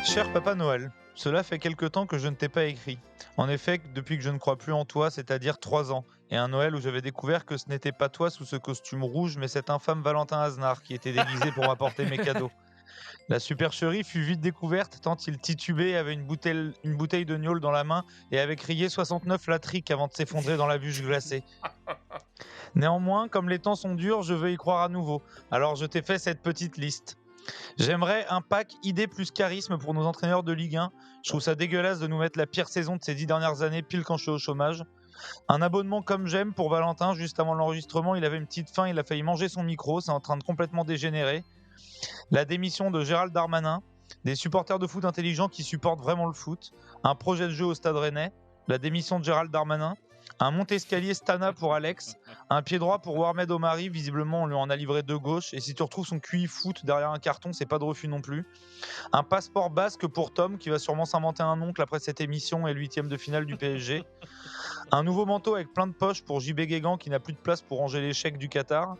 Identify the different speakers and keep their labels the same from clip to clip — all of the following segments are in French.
Speaker 1: Cher Papa Noël, cela fait quelque temps que je ne t'ai pas écrit. En effet, depuis que je ne crois plus en toi, c'est-à-dire 3 ans, et un Noël où j'avais découvert que ce n'était pas toi sous ce costume rouge, mais cet infâme Valentin Aznar qui était déguisé pour m'apporter mes cadeaux. La supercherie fut vite découverte tant il titubait, avait une bouteille de gnôle dans la main et avait crié 69 latriques avant de s'effondrer dans la bûche glacée. Néanmoins, comme les temps sont durs, je veux y croire à nouveau. Alors je t'ai fait cette petite liste. J'aimerais un pack idée plus charisme pour nos entraîneurs de Ligue 1. Je trouve ça dégueulasse de nous mettre la pire saison de ces 10 dernières années, pile quand je suis au chômage. Un abonnement comme j'aime pour Valentin, juste avant l'enregistrement, il avait une petite faim, il a failli manger son micro, c'est en train de complètement dégénérer. La démission de Gérald Darmanin, des supporters de foot intelligents qui supportent vraiment le foot, un projet de jeu au Stade Rennais, la démission de Gérald Darmanin, un monte-escalier Stana pour Alex, un pied droit pour Warmed Omari, visiblement on lui en a livré deux gauches, et si tu retrouves son QI foot derrière un carton, c'est pas de refus non plus. Un passeport basque pour Tom, qui va sûrement s'inventer un oncle après cette émission et le huitième de finale du PSG. Un nouveau manteau avec plein de poches pour JB Guégan, qui n'a plus de place pour ranger l'échec du Qatar.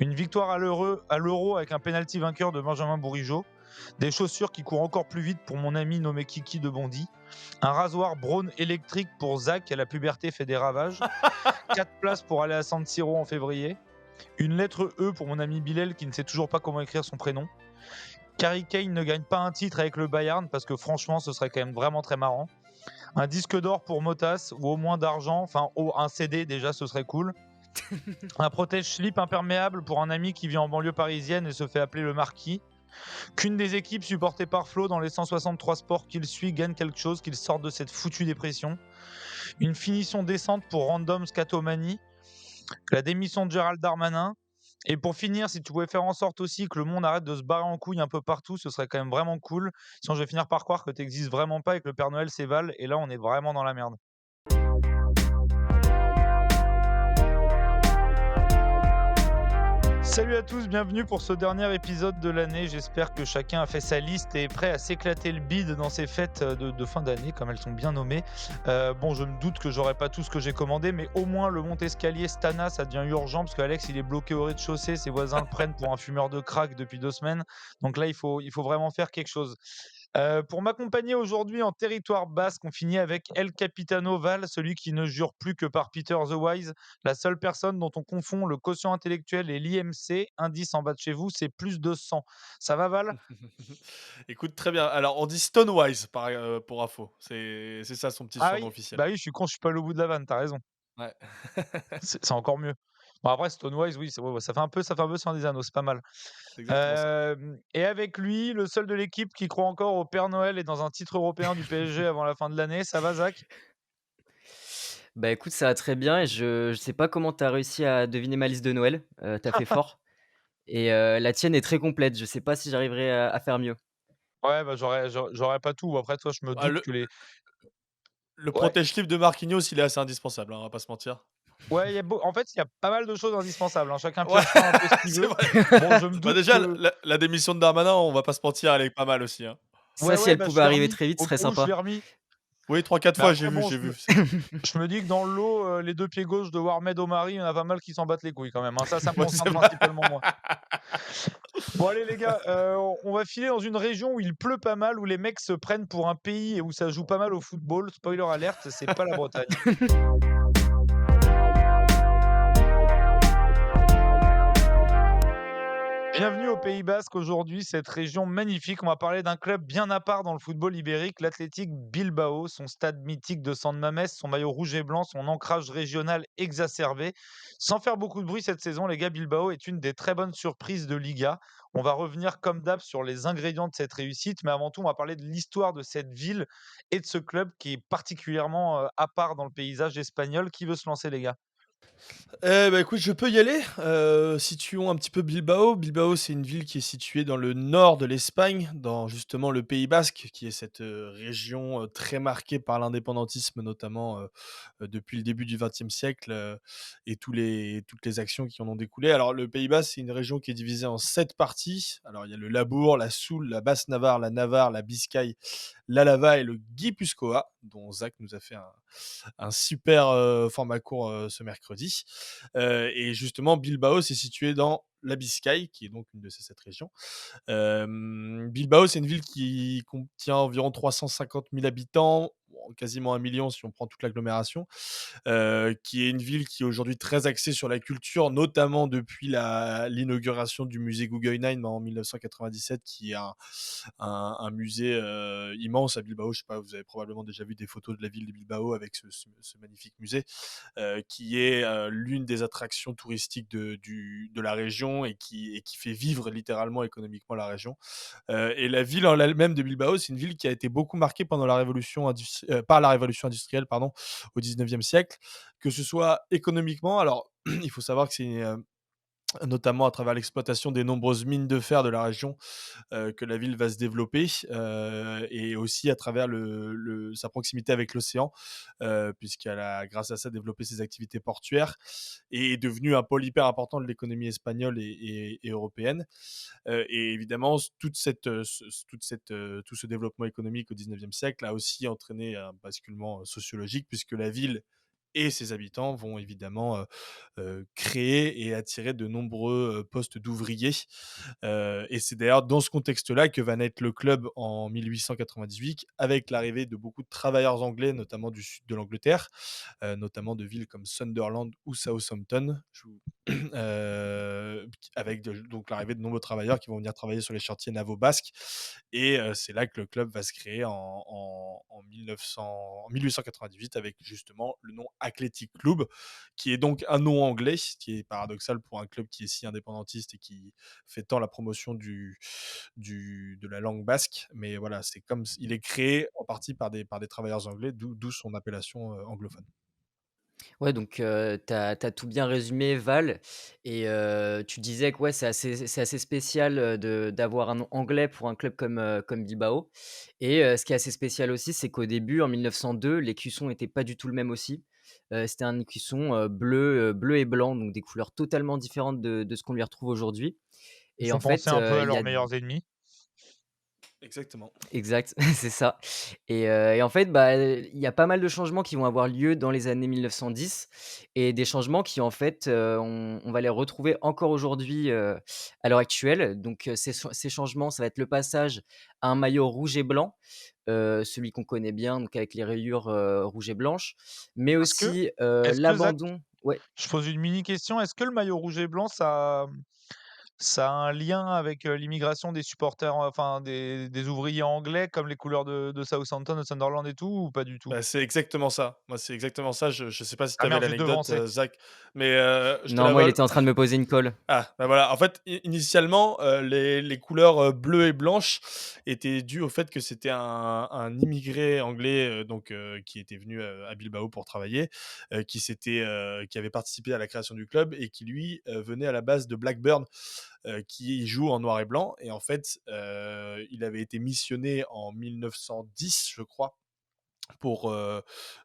Speaker 1: Une victoire à l'Euro avec un penalty vainqueur de Benjamin Bourigeaud. Des chaussures qui courent encore plus vite pour mon ami nommé Kiki de Bondy. Un rasoir Braun électrique pour Zach, à la puberté fait des ravages. 4 places pour aller à San Siro en février. Une lettre E pour mon ami Bilal qui ne sait toujours pas comment écrire son prénom. Harry Kane ne gagne pas un titre avec le Bayern parce que franchement ce serait quand même vraiment très marrant. Un disque d'or pour Motas ou au moins d'argent, enfin un CD déjà ce serait cool. Un protège-slip imperméable pour un ami qui vit en banlieue parisienne et se fait appeler le Marquis. Qu'une des équipes supportées par Flo dans les 163 sports qu'il suit gagne quelque chose, qu'il sorte de cette foutue dépression. Une finition décente pour Random Scatomani. La démission de Gérald Darmanin. Et pour finir, si tu pouvais faire en sorte aussi que le monde arrête de se barrer en couille un peu partout, ce serait quand même vraiment cool. Sinon, je vais finir par croire que tu n'existes vraiment pas et que le Père Noël s'évale. Et là, on est vraiment dans la merde. Salut à tous, bienvenue pour ce dernier épisode de l'année. J'espère que chacun a fait sa liste et est prêt à s'éclater le bide dans ces fêtes de fin d'année, comme elles sont bien nommées. Bon, je me doute que j'aurai pas tout ce que j'ai commandé, mais au moins le monte-escalier Stana, ça devient urgent parce qu'Alex, il est bloqué au rez-de-chaussée. Ses voisins le prennent pour un fumeur de crack depuis 2 semaines. Donc là, il faut vraiment faire quelque chose. Pour m'accompagner aujourd'hui en territoire basque, on finit avec El Capitano Val, celui qui ne jure plus que par Peter the Wise, la seule personne dont on confond le quotient intellectuel et l'IMC, indice en bas de chez vous, c'est plus de 100. Ça va Val?
Speaker 2: Écoute, très bien. Alors, on dit Stonewise pour info. C'est ça son petit
Speaker 1: Ah
Speaker 2: surnom
Speaker 1: oui,
Speaker 2: officiel.
Speaker 1: bah oui, je suis con, je suis pas allé au bout de la vanne, t'as raison.
Speaker 2: Ouais.
Speaker 1: C'est encore mieux. Bon après Stonewise, oui, ouais, ouais, ça fait un peu Seigneur des Anneaux, c'est pas mal.
Speaker 2: C'est exactement ça.
Speaker 1: Et avec lui, le seul de l'équipe qui croit encore au Père Noël et dans un titre européen du PSG avant la fin de l'année, ça va Zach?
Speaker 3: Bah, écoute, ça va très bien et je sais pas comment tu as réussi à deviner ma liste de Noël, tu as fait fort et la tienne est très complète. Je sais pas si j'arriverai à faire mieux.
Speaker 1: Ouais, bah, j'aurais pas tout. Après, toi, je me
Speaker 2: Ah,
Speaker 1: doute que les
Speaker 2: le
Speaker 1: ouais,
Speaker 2: protège-slip de Marquinhos, il est assez indispensable, hein, on va pas se mentir.
Speaker 1: ouais, en fait, il y a pas mal de choses indispensables, hein. Chacun
Speaker 2: Ouais,
Speaker 1: piochera un peu ce qu'il
Speaker 2: c'est
Speaker 1: veut.
Speaker 2: vrai.
Speaker 1: Bon, je me
Speaker 2: Bah,
Speaker 1: doute
Speaker 2: déjà,
Speaker 1: que
Speaker 2: la démission de Darmanin, on va pas se mentir, elle est pas mal aussi, hein.
Speaker 1: ouais,
Speaker 3: Ça, si
Speaker 1: ouais,
Speaker 3: elle
Speaker 1: bah, je
Speaker 3: pouvait
Speaker 1: l'ai
Speaker 3: arriver
Speaker 1: remis.
Speaker 3: très vite, ce
Speaker 1: Au
Speaker 3: serait
Speaker 1: cas où, je l'ai
Speaker 3: sympa.
Speaker 1: remis.
Speaker 2: Oui, 3-4
Speaker 1: Mais
Speaker 2: fois,
Speaker 1: après, bon,
Speaker 2: j'ai vu, c'est bon.
Speaker 1: je me dis que dans le lot, les 2 pieds gauche de Warmed Omari, il y en a pas mal qui s'en battent les couilles quand même, hein. Ça me
Speaker 2: Ouais, c'est
Speaker 1: concerne
Speaker 2: vrai.
Speaker 1: principalement moi. Bon, allez les gars, on va filer dans une région où il pleut pas mal, où les mecs se prennent pour un pays et où ça joue pas mal au football. Spoiler alerte, c'est pas la Bretagne. Bienvenue au Pays Basque aujourd'hui, cette région magnifique. On va parler d'un club bien à part dans le football ibérique, l'Athletic Bilbao, son stade mythique de San Mamés, son maillot rouge et blanc, son ancrage régional exacerbé. Sans faire beaucoup de bruit cette saison, les gars, Bilbao est une des très bonnes surprises de Liga. On va revenir comme d'hab sur les ingrédients de cette réussite, mais avant tout, on va parler de l'histoire de cette ville et de ce club qui est particulièrement à part dans le paysage espagnol. Qui veut se lancer, les gars?
Speaker 2: Bah, écoute, je peux y aller. Situons un petit peu Bilbao. Bilbao, c'est une ville qui est située dans le nord de l'Espagne, dans justement le Pays basque, qui est cette, région, très marquée par l'indépendantisme, notamment, depuis le début du XXe siècle, et toutes les actions qui en ont découlé. Alors le Pays basque, c'est une région qui est divisée en 7 parties. Alors il y a le Labourd, la Soule, la Basse-Navarre, la Biscaye, l'Álava et le Guipuscoa, dont Zach nous a fait un super format court ce mercredi. Et justement, Bilbao, c'est situé dans la Biscaye, qui est donc une de ces 7 régions. Bilbao, c'est une ville qui contient environ 350 000 habitants, bon, quasiment 1 million si on prend toute l'agglomération, qui est une ville qui est aujourd'hui très axée sur la culture, notamment depuis l'inauguration du musée Guggenheim en 1997, qui est un musée immense à Bilbao. Je sais pas, vous avez probablement déjà vu des photos de la ville de Bilbao avec ce magnifique musée, qui est l'une des attractions touristiques de la région et qui fait vivre littéralement économiquement la région. Et la ville en elle-même de Bilbao, c'est une ville qui a été beaucoup marquée pendant par la révolution industrielle, pardon, au 19e siècle, que ce soit économiquement. Alors, il faut savoir que c'est notamment à travers l'exploitation des nombreuses mines de fer de la région, que la ville va se développer, et aussi à travers sa proximité avec l'océan, puisqu'elle a, grâce à ça, développé ses activités portuaires et est devenue un pôle hyper important de l'économie espagnole et européenne. Et évidemment, tout ce développement économique au 19e siècle a aussi entraîné un basculement sociologique, puisque la ville et ses habitants vont évidemment créer et attirer de nombreux postes d'ouvriers. Et c'est d'ailleurs dans ce contexte-là que va naître le club en 1898, avec l'arrivée de beaucoup de travailleurs anglais, notamment du sud de l'Angleterre, notamment de villes comme Sunderland ou Southampton. Avec donc l'arrivée de nombreux travailleurs qui vont venir travailler sur les chantiers navaux basques. Et c'est là que le club va se créer en 1898, avec justement le nom Athletic Club, qui est donc un nom anglais, ce qui est paradoxal pour un club qui est si indépendantiste et qui fait tant la promotion de la langue basque. Mais voilà, c'est comme il est créé en partie par des travailleurs anglais, d'où son appellation anglophone.
Speaker 3: Ouais, donc tu as tout bien résumé, Val. Et tu disais que, ouais, c'est assez spécial, de d'avoir un nom anglais pour un club comme Bilbao. Et ce qui est assez spécial aussi, c'est qu'au début, en 1902, l'écusson était pas du tout le même aussi. C'était un écusson, bleu et blanc, donc des couleurs totalement différentes de ce qu'on lui retrouve aujourd'hui.
Speaker 1: Ils
Speaker 3: Et en
Speaker 1: font penser
Speaker 3: fait,
Speaker 1: un peu à
Speaker 3: il y
Speaker 1: leurs
Speaker 3: a
Speaker 1: meilleurs ennemis.
Speaker 2: Exactement.
Speaker 3: exact, c'est ça. Et en fait, bah, il y a pas mal de changements qui vont avoir lieu dans les années 1910, et des changements qui, en fait, on va les retrouver encore aujourd'hui, à l'heure actuelle. Donc ces changements, ça va être le passage à un maillot rouge et blanc, celui qu'on connaît bien, donc avec les rayures, rouges et blanches, mais
Speaker 1: Est-ce que
Speaker 3: aussi,
Speaker 1: est-ce que Zach,
Speaker 3: l'abandon, ouais.
Speaker 1: je pose une mini question, est-ce que le maillot rouge et blanc, ça a un lien avec, l'immigration des supporters, enfin des ouvriers anglais comme les couleurs de Southampton, de Sunderland et tout, ou pas du tout?
Speaker 2: Bah, c'est exactement ça. Moi, c'est exactement ça. Je sais pas si tu
Speaker 1: Ah
Speaker 2: avais
Speaker 1: merde, j'ai
Speaker 2: l'anecdote,
Speaker 1: devancé.
Speaker 2: Zach, mais je te
Speaker 3: Non,
Speaker 2: la
Speaker 3: moi, il
Speaker 2: vole.
Speaker 3: était en train de me poser une colle.
Speaker 2: Ah, bah, voilà. En fait, initialement, les couleurs, bleues et blanches étaient dues au fait que c'était un immigré anglais, donc qui était venu, à Bilbao pour travailler, qui avait participé à la création du club et qui lui, venait à la base de Blackburn, qui joue en noir et blanc. Et en fait, il avait été missionné en 1910, je crois, pour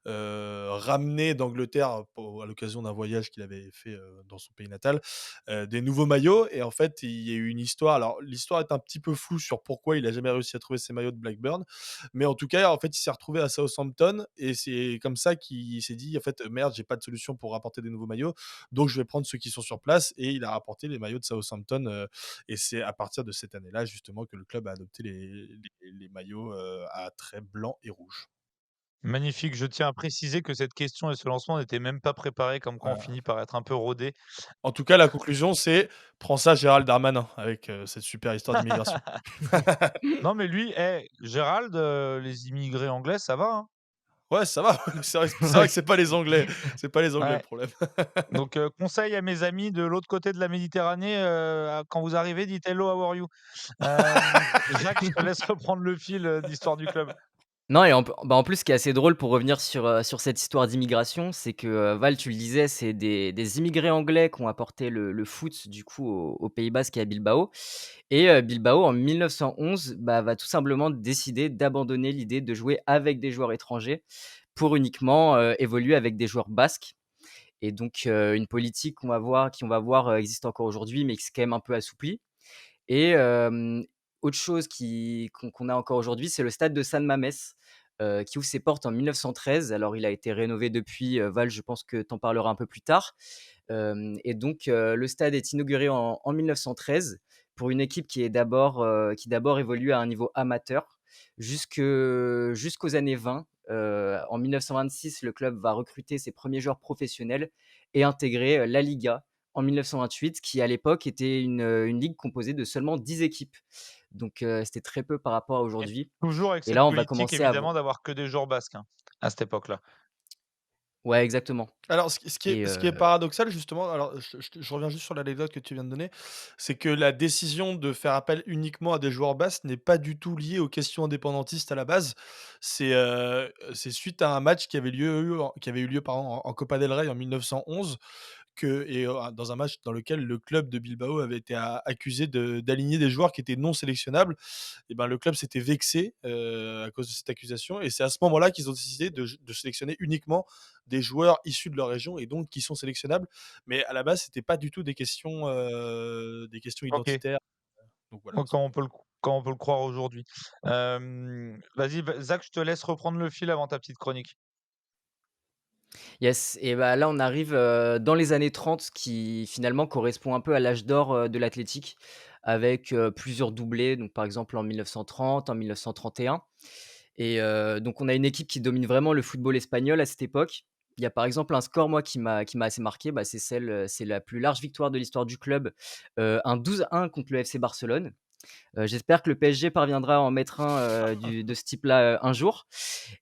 Speaker 2: ramener d'Angleterre, à l'occasion d'un voyage qu'il avait fait dans son pays natal, des nouveaux maillots. Et en fait, il y a eu une histoire. Alors, l'histoire est un petit peu floue sur pourquoi il a jamais réussi à trouver ses maillots de Blackburn, mais en tout cas, en fait, il s'est retrouvé à Southampton et c'est comme ça qu'il s'est dit, en fait, merde, j'ai pas de solution pour rapporter des nouveaux maillots, donc je vais prendre ceux qui sont sur place. Et il a rapporté les maillots de Southampton, et c'est à partir de cette année-là justement que le club a adopté les maillots à traits blancs et rouges.
Speaker 1: Magnifique, je tiens à préciser que cette question et ce lancement n'étaient même pas préparés, comme quoi on
Speaker 2: Voilà.
Speaker 1: finit par être un peu rodé.
Speaker 2: En tout cas, la conclusion, c'est: «Prends ça Gérald Darmanin», avec, cette super histoire d'immigration.
Speaker 1: Non mais lui, Gérald, les immigrés anglais, ça va, hein?
Speaker 2: Ouais, ça va, c'est vrai que c'est pas les Anglais le
Speaker 1: Ouais.
Speaker 2: problème.
Speaker 1: Donc conseil à mes amis de l'autre côté de la Méditerranée, quand vous arrivez, dites: «Hello, how are you?» Jacques, je te laisse reprendre le fil, d'histoire du club.
Speaker 3: Non, et en plus, ce qui est assez drôle pour revenir sur cette histoire d'immigration, c'est que, Val, tu le disais, c'est des immigrés anglais qui ont apporté le foot, du coup, au Pays Basque et à Bilbao. Et Bilbao, en 1911, bah, va tout simplement décider d'abandonner l'idée de jouer avec des joueurs étrangers pour uniquement, évoluer avec des joueurs basques. Et donc une politique qu'on va voir, existe encore aujourd'hui, mais qui s'est quand même un peu assouplie. Et autre chose qu'on a encore aujourd'hui, c'est le stade de San Mamés, qui ouvre ses portes en 1913. Alors il a été rénové depuis, Val, je pense que tu en parleras un peu plus tard. Et donc le stade est inauguré en 1913 pour une équipe qui d'abord évolue à un niveau amateur jusqu'aux années 20. En 1926, le club va recruter ses premiers joueurs professionnels et intégrer, la Liga en 1928 qui à l'époque était une ligue composée de seulement 10 équipes. Donc c'était très peu par rapport à
Speaker 1: Et
Speaker 3: aujourd'hui
Speaker 1: toujours avec
Speaker 3: et
Speaker 1: cette
Speaker 3: là, on va
Speaker 1: politique
Speaker 3: commencer à vo
Speaker 1: évidemment d'avoir que des joueurs basques, hein, à cette époque-là.
Speaker 3: ouais, exactement
Speaker 2: Alors, ce qui est
Speaker 3: et
Speaker 2: ce qui est paradoxal justement, alors je reviens juste sur l'anecdote que tu viens de donner, c'est que la décision de faire appel uniquement à des joueurs basques n'est pas du tout liée aux questions indépendantistes à la base. C'est suite à un match qui avait eu lieu pardon, en Copa del Rey en 1911 dans un match dans lequel le club de Bilbao avait été accusé d'aligner des joueurs qui étaient non sélectionnables. Et ben, le club s'était vexé à cause de cette accusation. Et c'est à ce moment-là qu'ils ont décidé de sélectionner uniquement des joueurs issus de leur région et donc qui sont sélectionnables. Mais à la base, c'était pas du tout des questions
Speaker 1: OK.
Speaker 2: identitaires. Donc voilà.
Speaker 1: Ouais, comme on peut le croire aujourd'hui. Vas-y, Zach, je te laisse reprendre le fil avant ta petite chronique.
Speaker 3: Yes et bah, là, on arrive, dans les années 30 qui finalement correspond un peu à l'âge d'or, de l'athlétique avec, plusieurs doublés, donc par exemple en 1930, en 1931 et donc on a une équipe qui domine vraiment le football espagnol à cette époque. Il y a par exemple un score moi qui m'a assez marqué, bah, c'est la plus large victoire de l'histoire du club, un 12-1 contre le FC Barcelone. J'espère que le PSG parviendra à en mettre un, de ce type-là, un jour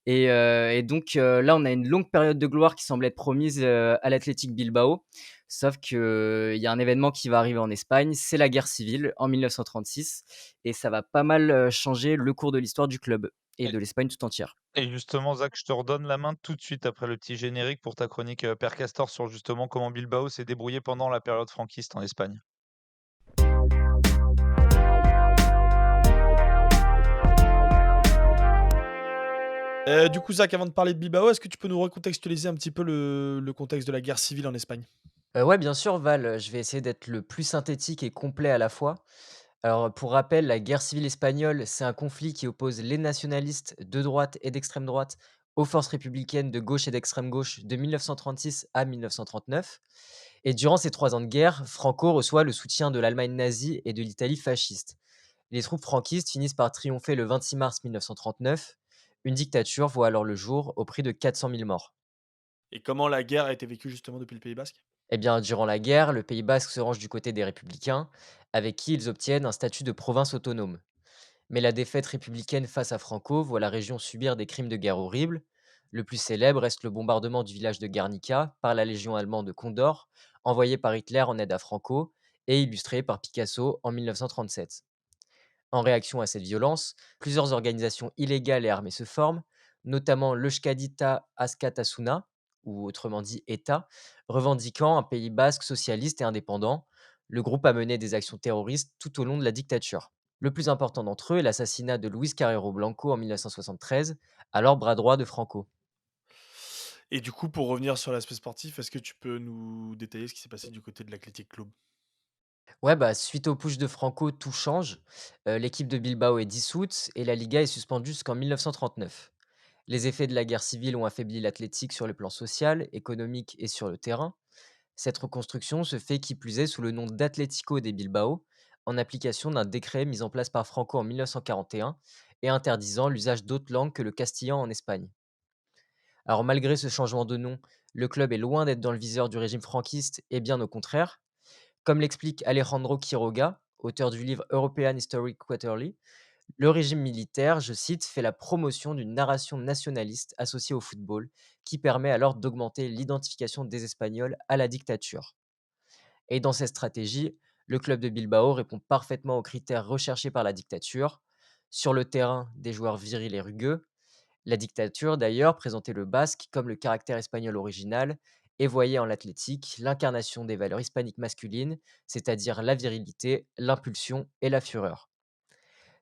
Speaker 3: et donc là, on a une longue période de gloire qui semble être promise, à l'Athletic Bilbao. Sauf qu'il y a un événement qui va arriver en Espagne, c'est la guerre civile en 1936 et ça va pas mal, changer le cours de l'histoire du club et
Speaker 1: Et
Speaker 3: de l'Espagne tout entière.
Speaker 1: et justement, Zach, je te redonne la main tout de suite après le petit générique pour ta chronique, Père Castor sur justement comment Bilbao s'est débrouillé pendant la période franquiste en Espagne.
Speaker 2: Du coup, Zach, avant de parler de Bilbao, est-ce que tu peux nous recontextualiser un petit peu le contexte de la guerre civile en Espagne?
Speaker 3: Ouais, bien sûr Val, je vais essayer d'être le plus synthétique et complet à la fois. Alors, pour rappel, la guerre civile espagnole, c'est un conflit qui oppose les nationalistes de droite et d'extrême droite aux forces républicaines de gauche et d'extrême gauche de 1936 à 1939. Et durant ces 3 ans de guerre, Franco reçoit le soutien de l'Allemagne nazie et de l'Italie fasciste. Les troupes franquistes finissent par triompher le 26 mars 1939. Une dictature voit alors le jour au prix de 400 000 morts.
Speaker 2: Et comment la guerre a été vécue justement depuis le Pays basque?
Speaker 3: Eh bien, durant la guerre, le Pays basque se range du côté des républicains, avec qui ils obtiennent un statut de province autonome. Mais la défaite républicaine face à Franco voit la région subir des crimes de guerre horribles. Le plus célèbre reste le bombardement du village de Guernica par la légion allemande de Condor, envoyée par Hitler en aide à Franco et illustré par Picasso en 1937. En réaction à cette violence, plusieurs organisations illégales et armées se forment, notamment l'Euskadita Askatasuna, ou autrement dit ETA, revendiquant un Pays basque socialiste et indépendant. Le groupe a mené des actions terroristes tout au long de la dictature. Le plus important d'entre eux est l'assassinat de Luis Carrero Blanco en 1973, alors bras droit de Franco.
Speaker 2: Et du coup, pour revenir sur l'aspect sportif, est-ce que tu peux nous détailler ce qui s'est passé du côté de l'Athletic Club?
Speaker 3: Ouais, bah, suite au push de Franco, tout change. L'équipe de Bilbao est dissoute et la Liga est suspendue jusqu'en 1939. Les effets de la guerre civile ont affaibli l'Athletic sur le plan social, économique et sur le terrain. Cette reconstruction se fait qui plus est sous le nom d'Atlético de Bilbao, en application d'un décret mis en place par Franco en 1941 et interdisant l'usage d'autres langues que le castillan en Espagne. Alors malgré ce changement de nom, le club est loin d'être dans le viseur du régime franquiste et bien au contraire. Comme l'explique Alejandro Quiroga, auteur du livre European Historic Quarterly, le régime militaire, je cite, fait la promotion d'une narration nationaliste associée au football, qui permet alors d'augmenter l'identification des Espagnols à la dictature. Et dans cette stratégie, le club de Bilbao répond parfaitement aux critères recherchés par la dictature. Sur le terrain, des joueurs virils et rugueux. La dictature, d'ailleurs, présentait le basque comme le caractère espagnol original et voyait en l'athlétique l'incarnation des valeurs hispaniques masculines, c'est-à-dire la virilité, l'impulsion et la fureur.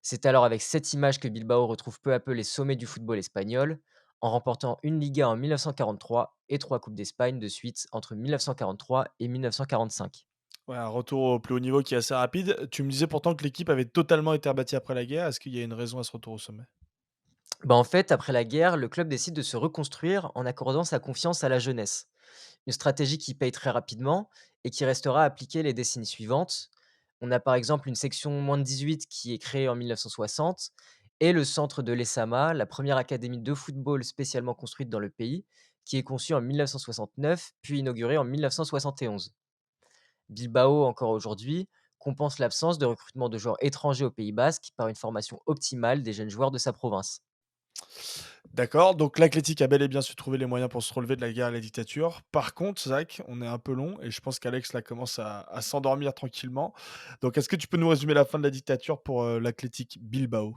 Speaker 3: C'est alors avec cette image que Bilbao retrouve peu à peu les sommets du football espagnol, en remportant une Liga en 1943 et 3 Coupes d'Espagne de suite entre 1943 et 1945.
Speaker 2: Ouais, un retour au plus haut niveau qui est assez rapide. Tu me disais pourtant que l'équipe avait totalement été rebâtie après la guerre. Est-ce qu'il y a une raison à ce retour au sommet?
Speaker 3: Bah, en fait, après la guerre, le club décide de se reconstruire en accordant sa confiance à la jeunesse. Une stratégie qui paye très rapidement et qui restera appliquée les décennies suivantes. On a par exemple une section moins de 18 qui est créée en 1960 et le centre de l'ESAMA, la première académie de football spécialement construite dans le pays, qui est conçue en 1969 puis inaugurée en 1971. Bilbao, encore aujourd'hui, compense l'absence de recrutement de joueurs étrangers au Pays Basque par une formation optimale des jeunes joueurs de sa province.
Speaker 2: D'accord, donc l'Athletic a bel et bien su trouver les moyens pour se relever de la guerre et la dictature. Par contre, Zach, on est un peu long et je pense qu'Alex là commence à s'endormir tranquillement. Donc, est-ce que tu peux nous résumer la fin de la dictature pour l'Athletic Bilbao?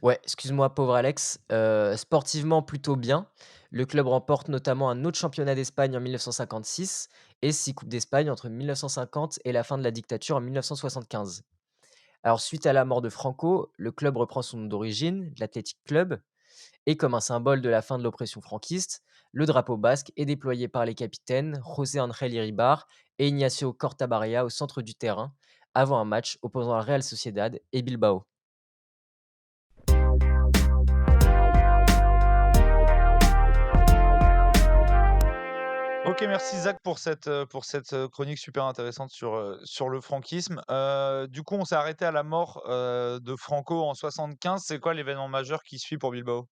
Speaker 3: Ouais, excuse-moi, pauvre Alex. Sportivement, plutôt bien. Le club remporte notamment un autre championnat d'Espagne en 1956 et 6 coupes d'Espagne entre 1950 et la fin de la dictature en 1975. Alors, suite à la mort de Franco, le club reprend son nom d'origine, l'Athletic Club, et comme un symbole de la fin de l'oppression franquiste, le drapeau basque est déployé par les capitaines José Ángel Iribar et Ignacio Cortabarria au centre du terrain, avant un match opposant la Real Sociedad et Bilbao.
Speaker 1: OK, merci Zach pour cette, chronique super intéressante sur le franquisme. Du coup, on s'est arrêté à la mort, de Franco en 75. C'est quoi l'événement majeur qui suit pour Bilbao?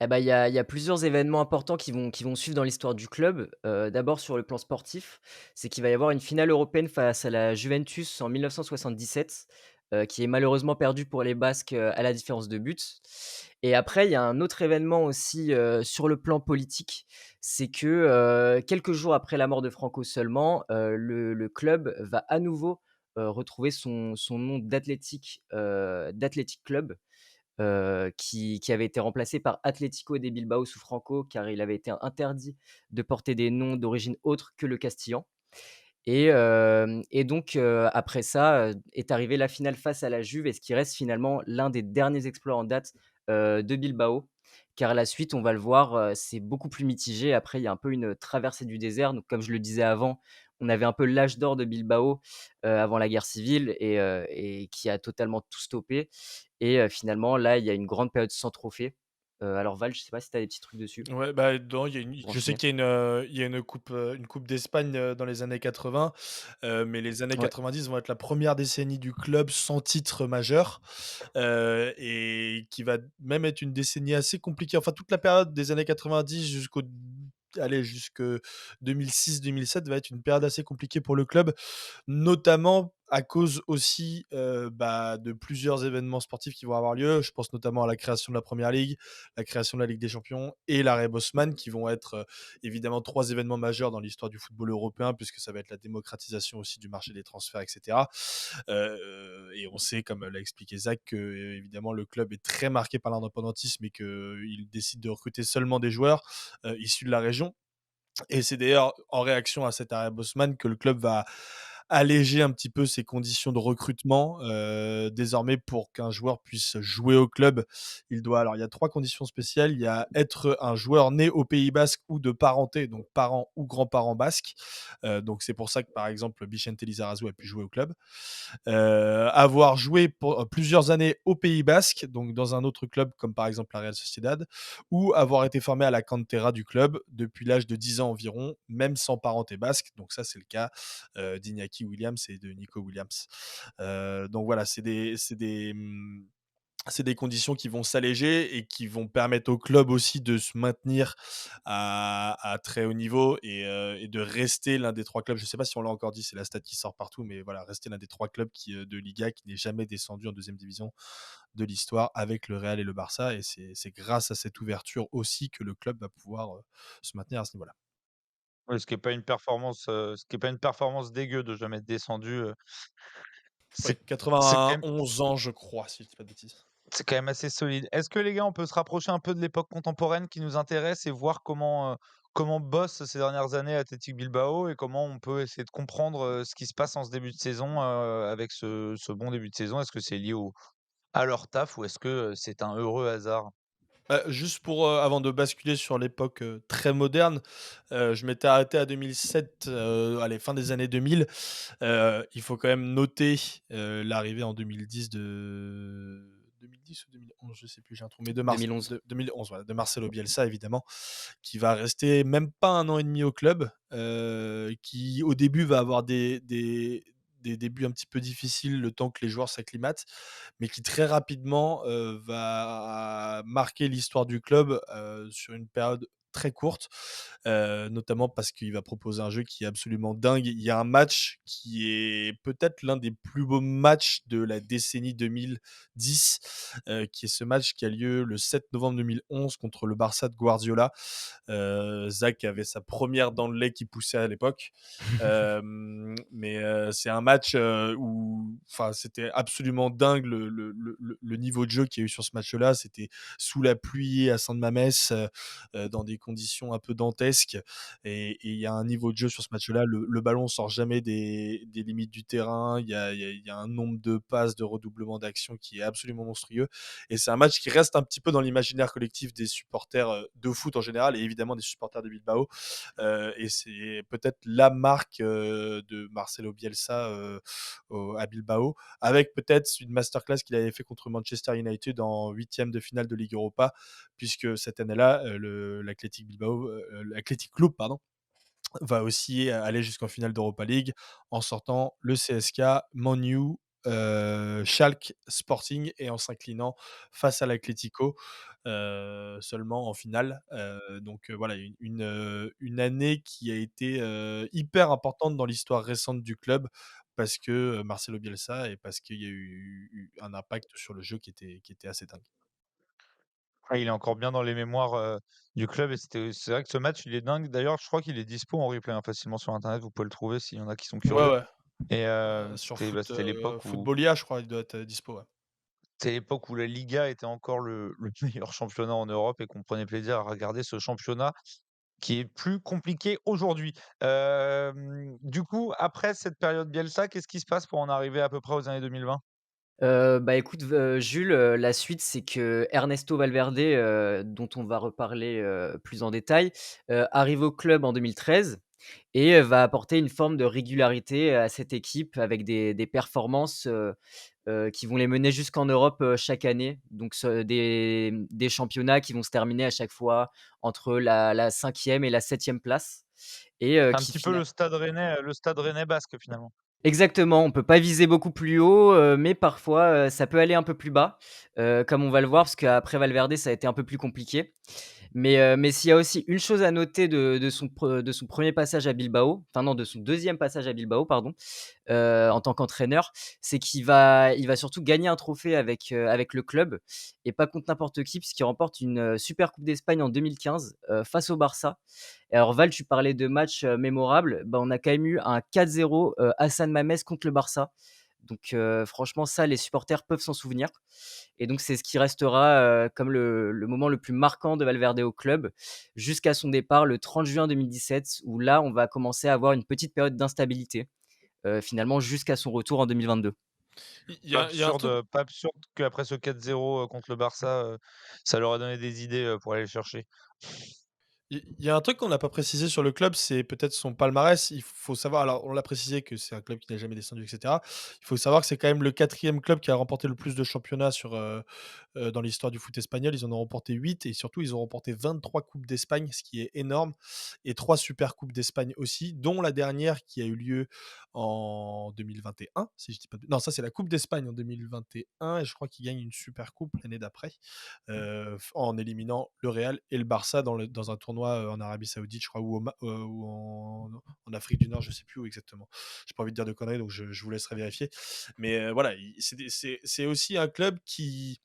Speaker 3: Eh ben, il y a plusieurs événements importants qui vont suivre dans l'histoire du club. D'abord sur le plan sportif, c'est qu'il va y avoir une finale européenne face à la Juventus en 1977, qui est malheureusement perdue pour les Basques, à la différence de buts. Et après, il y a un autre événement aussi, sur le plan politique, c'est que, quelques jours après la mort de Franco seulement, le club va à nouveau, retrouver son nom d'Athletic Club, qui avait été remplacé par Atlético de Bilbao sous Franco, car il avait été interdit de porter des noms d'origine autre que le castillan. Et donc, après ça, est arrivée la finale face à la Juve et ce qui reste finalement l'un des derniers exploits en date, de Bilbao. Car la suite, on va le voir, c'est beaucoup plus mitigé. Après, il y a un peu une traversée du désert. Donc comme je le disais avant, on avait un peu l'âge d'or de Bilbao, avant la guerre civile et qui a totalement tout stoppé. Et finalement, là, il y a une grande période sans trophée. Alors Val, je sais pas si tu as des petits trucs dessus
Speaker 2: Ouais, bah, dedans, il y a une
Speaker 3: pour
Speaker 2: je sais
Speaker 3: enchaîner?
Speaker 2: qu'il y a il y a une coupe d'Espagne, dans les années 80, mais les années
Speaker 3: Ouais.
Speaker 2: 90 vont être la première décennie du club sans titre majeur, et qui va même être une décennie assez compliquée. Enfin, toute la période des années 90 jusque 2006-2007 va être une période assez compliquée pour le club, notamment à cause aussi, bah, de plusieurs événements sportifs qui vont avoir lieu. Je pense notamment à la création de la Première Ligue, la création de la Ligue des Champions et l'arrêt Bosman qui vont être, évidemment 3 événements majeurs dans l'histoire du football européen puisque ça va être la démocratisation aussi du marché des transferts et cetera. Et on sait, comme l'a expliqué Zach, qu'évidemment le club est très marqué par l'indépendantisme et qu'il décide de recruter seulement des joueurs, issus de la région. Et c'est d'ailleurs en réaction à cet arrêt Bosman que le club va alléger un petit peu ses conditions de recrutement. Désormais, pour qu'un joueur puisse jouer au club, il doit alors il y a 3 conditions spéciales. Il y a être un joueur né au Pays basque ou de parenté, donc parents ou grands-parents basques. Donc c'est pour ça que, par exemple, Vicente Lizarazu a pu jouer au club. Avoir joué pour plusieurs années au Pays basque, donc dans un autre club comme par exemple la Real Sociedad, ou avoir été formé à la cantera du club depuis l'âge de 10 ans environ, même sans parenté basque. Donc ça, c'est le cas d'Iñaki Williams et de Nico Williams. Donc voilà, c'est des conditions qui vont s'alléger et qui vont permettre au club aussi de se maintenir à très haut niveau et de rester l'un des 3 clubs. Je ne sais pas si on l'a encore dit, c'est la stat qui sort partout, mais voilà, rester l'un des 3 clubs de Liga qui n'est jamais descendu en deuxième division de l'histoire avec le Real et le Barça. Et c'est grâce à cette ouverture aussi que le club va pouvoir se maintenir à ce niveau-là.
Speaker 1: Oui, ce qui est pas une performance dégueu de jamais être descendu,
Speaker 2: Oui,
Speaker 1: c'est c'est quand même
Speaker 2: 91 ans, je crois, si je dis pas de bêtises.
Speaker 1: c'est quand même assez solide. Est-ce que les gars, on peut se rapprocher un peu de l'époque contemporaine qui nous intéresse et voir comment bosse ces dernières années Athletic Bilbao et comment on peut essayer de comprendre, ce qui se passe en ce début de saison, avec ce bon début de saison? Est-ce que c'est lié au à leur taf ou est-ce que, c'est un heureux hasard?
Speaker 2: Juste pour, avant de basculer sur l'époque, très moderne, je m'étais arrêté à 2007, allez, fin des années 2000. Il faut quand même noter, l'arrivée en 2010 2010 ou 2011, je sais plus, j'ai un trou, mais
Speaker 3: 2011.
Speaker 2: de 2011, voilà, de Marcelo Bielsa évidemment, qui va rester même pas un an et demi au club, qui au début va avoir des débuts un petit peu difficiles, le temps que les joueurs s'acclimatent, mais qui très rapidement, va marquer l'histoire du club, sur une période très courte, notamment parce qu'il va proposer un jeu qui est absolument dingue. Il y a un match qui est peut-être l'un des plus beaux matchs de la décennie 2010, qui est ce match qui a lieu le 7 novembre 2011 contre le Barça de Guardiola. Zach avait sa première dent de lait qui poussait à l'époque. Mais c'est un match où c'était absolument dingue le niveau de jeu qu'il y a eu sur ce match-là. C'était sous la pluie à San Mamés, dans des conditions un peu dantesques. Et il y a un niveau de jeu sur ce match-là. Le ballon sort jamais des limites du terrain. Il y a un nombre de passes, de redoublements d'action qui est absolument monstrueux. Et c'est un match qui reste un petit peu dans l'imaginaire collectif des supporters de foot en général et évidemment des supporters de Bilbao. Et c'est peut-être la marque de Marcelo Bielsa à Bilbao, avec peut-être une masterclass qu'il avait fait contre Manchester United en huitième de finale de Ligue Europa, puisque cette année-là, l'Athletic Bilbao, l'Athletic Club, pardon, va aussi aller jusqu'en finale d'Europa League en sortant le CSK, Man U, Schalke, Sporting et en s'inclinant face à l'Atlético, seulement en finale. Donc voilà, une année qui a été, hyper importante dans l'histoire récente du club parce que, Marcelo Bielsa et parce qu'il y a eu un impact sur le jeu qui était assez dingue.
Speaker 1: Ouais, il est encore bien dans les mémoires, du club et c'est vrai que ce match, il est dingue. D'ailleurs, je crois qu'il est dispo en replay, hein, facilement sur internet. Vous pouvez le trouver s'il y en a qui sont
Speaker 2: Ouais,
Speaker 1: curieux
Speaker 2: ouais,
Speaker 1: et
Speaker 2: sur
Speaker 1: c'était l'époque où
Speaker 2: Footballia, je crois, il doit être, dispo, ouais.
Speaker 1: la Liga était encore le meilleur championnat en Europe et qu'on prenait plaisir à regarder ce championnat qui est plus compliqué aujourd'hui. Du coup, après cette période Bielsa, qu'est-ce qui se passe pour en arriver à peu près aux années 2020?
Speaker 3: Bah, écoute, Jules, la suite, c'est que Ernesto Valverde, dont on va reparler, plus en détail, arrive au club en 2013 et va apporter une forme de régularité à cette équipe avec des performances, qui vont les mener jusqu'en Europe, chaque année. Donc des championnats qui vont se terminer à chaque fois entre la 5e et la 7e place et
Speaker 1: Un
Speaker 3: qui
Speaker 1: petit peu le stade rennais basque finalement.
Speaker 3: exactement, on peut pas viser beaucoup plus haut, mais parfois, ça peut aller un peu plus bas, comme on va le voir parce qu'après Valverde, ça a été un peu plus compliqué. Mais s'il y a aussi une chose à noter de son 1er passage à Bilbao, enfin non, de son deuxième passage à Bilbao, pardon, en tant qu'entraîneur, c'est il va surtout gagner un trophée avec le club et pas contre n'importe qui puisqu'il remporte une, super coupe d'Espagne en 2015, face au Barça. Et alors Val, tu parlais de matchs, mémorables, bah, on a quand même eu un 4-0, à San Mamés contre le Barça. Donc franchement ça, les supporters peuvent s'en souvenir et donc c'est ce qui restera, comme le moment le plus marquant de Valverde au club, jusqu'à son départ le 30 juin 2017 où là, on va commencer à avoir une petite période d'instabilité, finalement jusqu'à son retour en 2022.
Speaker 2: Il y a un truc.
Speaker 1: Pas absurde qu'après ce 4-0, contre le Barça, ça leur a donné des idées, pour aller le chercher.
Speaker 2: Il y a un truc qu'on n'a pas précisé sur le club, c'est peut-être son palmarès. Il faut savoir, alors on l'a précisé que c'est un club qui n'a jamais descendu, et cetera. Il faut savoir que c'est quand même le quatrième club qui a remporté le plus de championnats dans l'histoire du foot espagnol. Ils en ont remporté 8 et surtout ils ont remporté 23 coupes d'Espagne, ce qui est énorme, et 3 super coupes d'Espagne aussi, dont la dernière qui a eu lieu en 2021, si je dis pas de non, ça c'est la coupe d'Espagne en 2021 et je crois qu'ils gagnent une super coupe l'année d'après. En éliminant le Real et le Barça dans un tournoi en Arabie Saoudite, je crois, ou en Afrique du Nord, je sais plus où exactement. J'ai pas envie de dire de conneries, donc je vous laisserai vérifier. Mais voilà, c'est aussi un club qui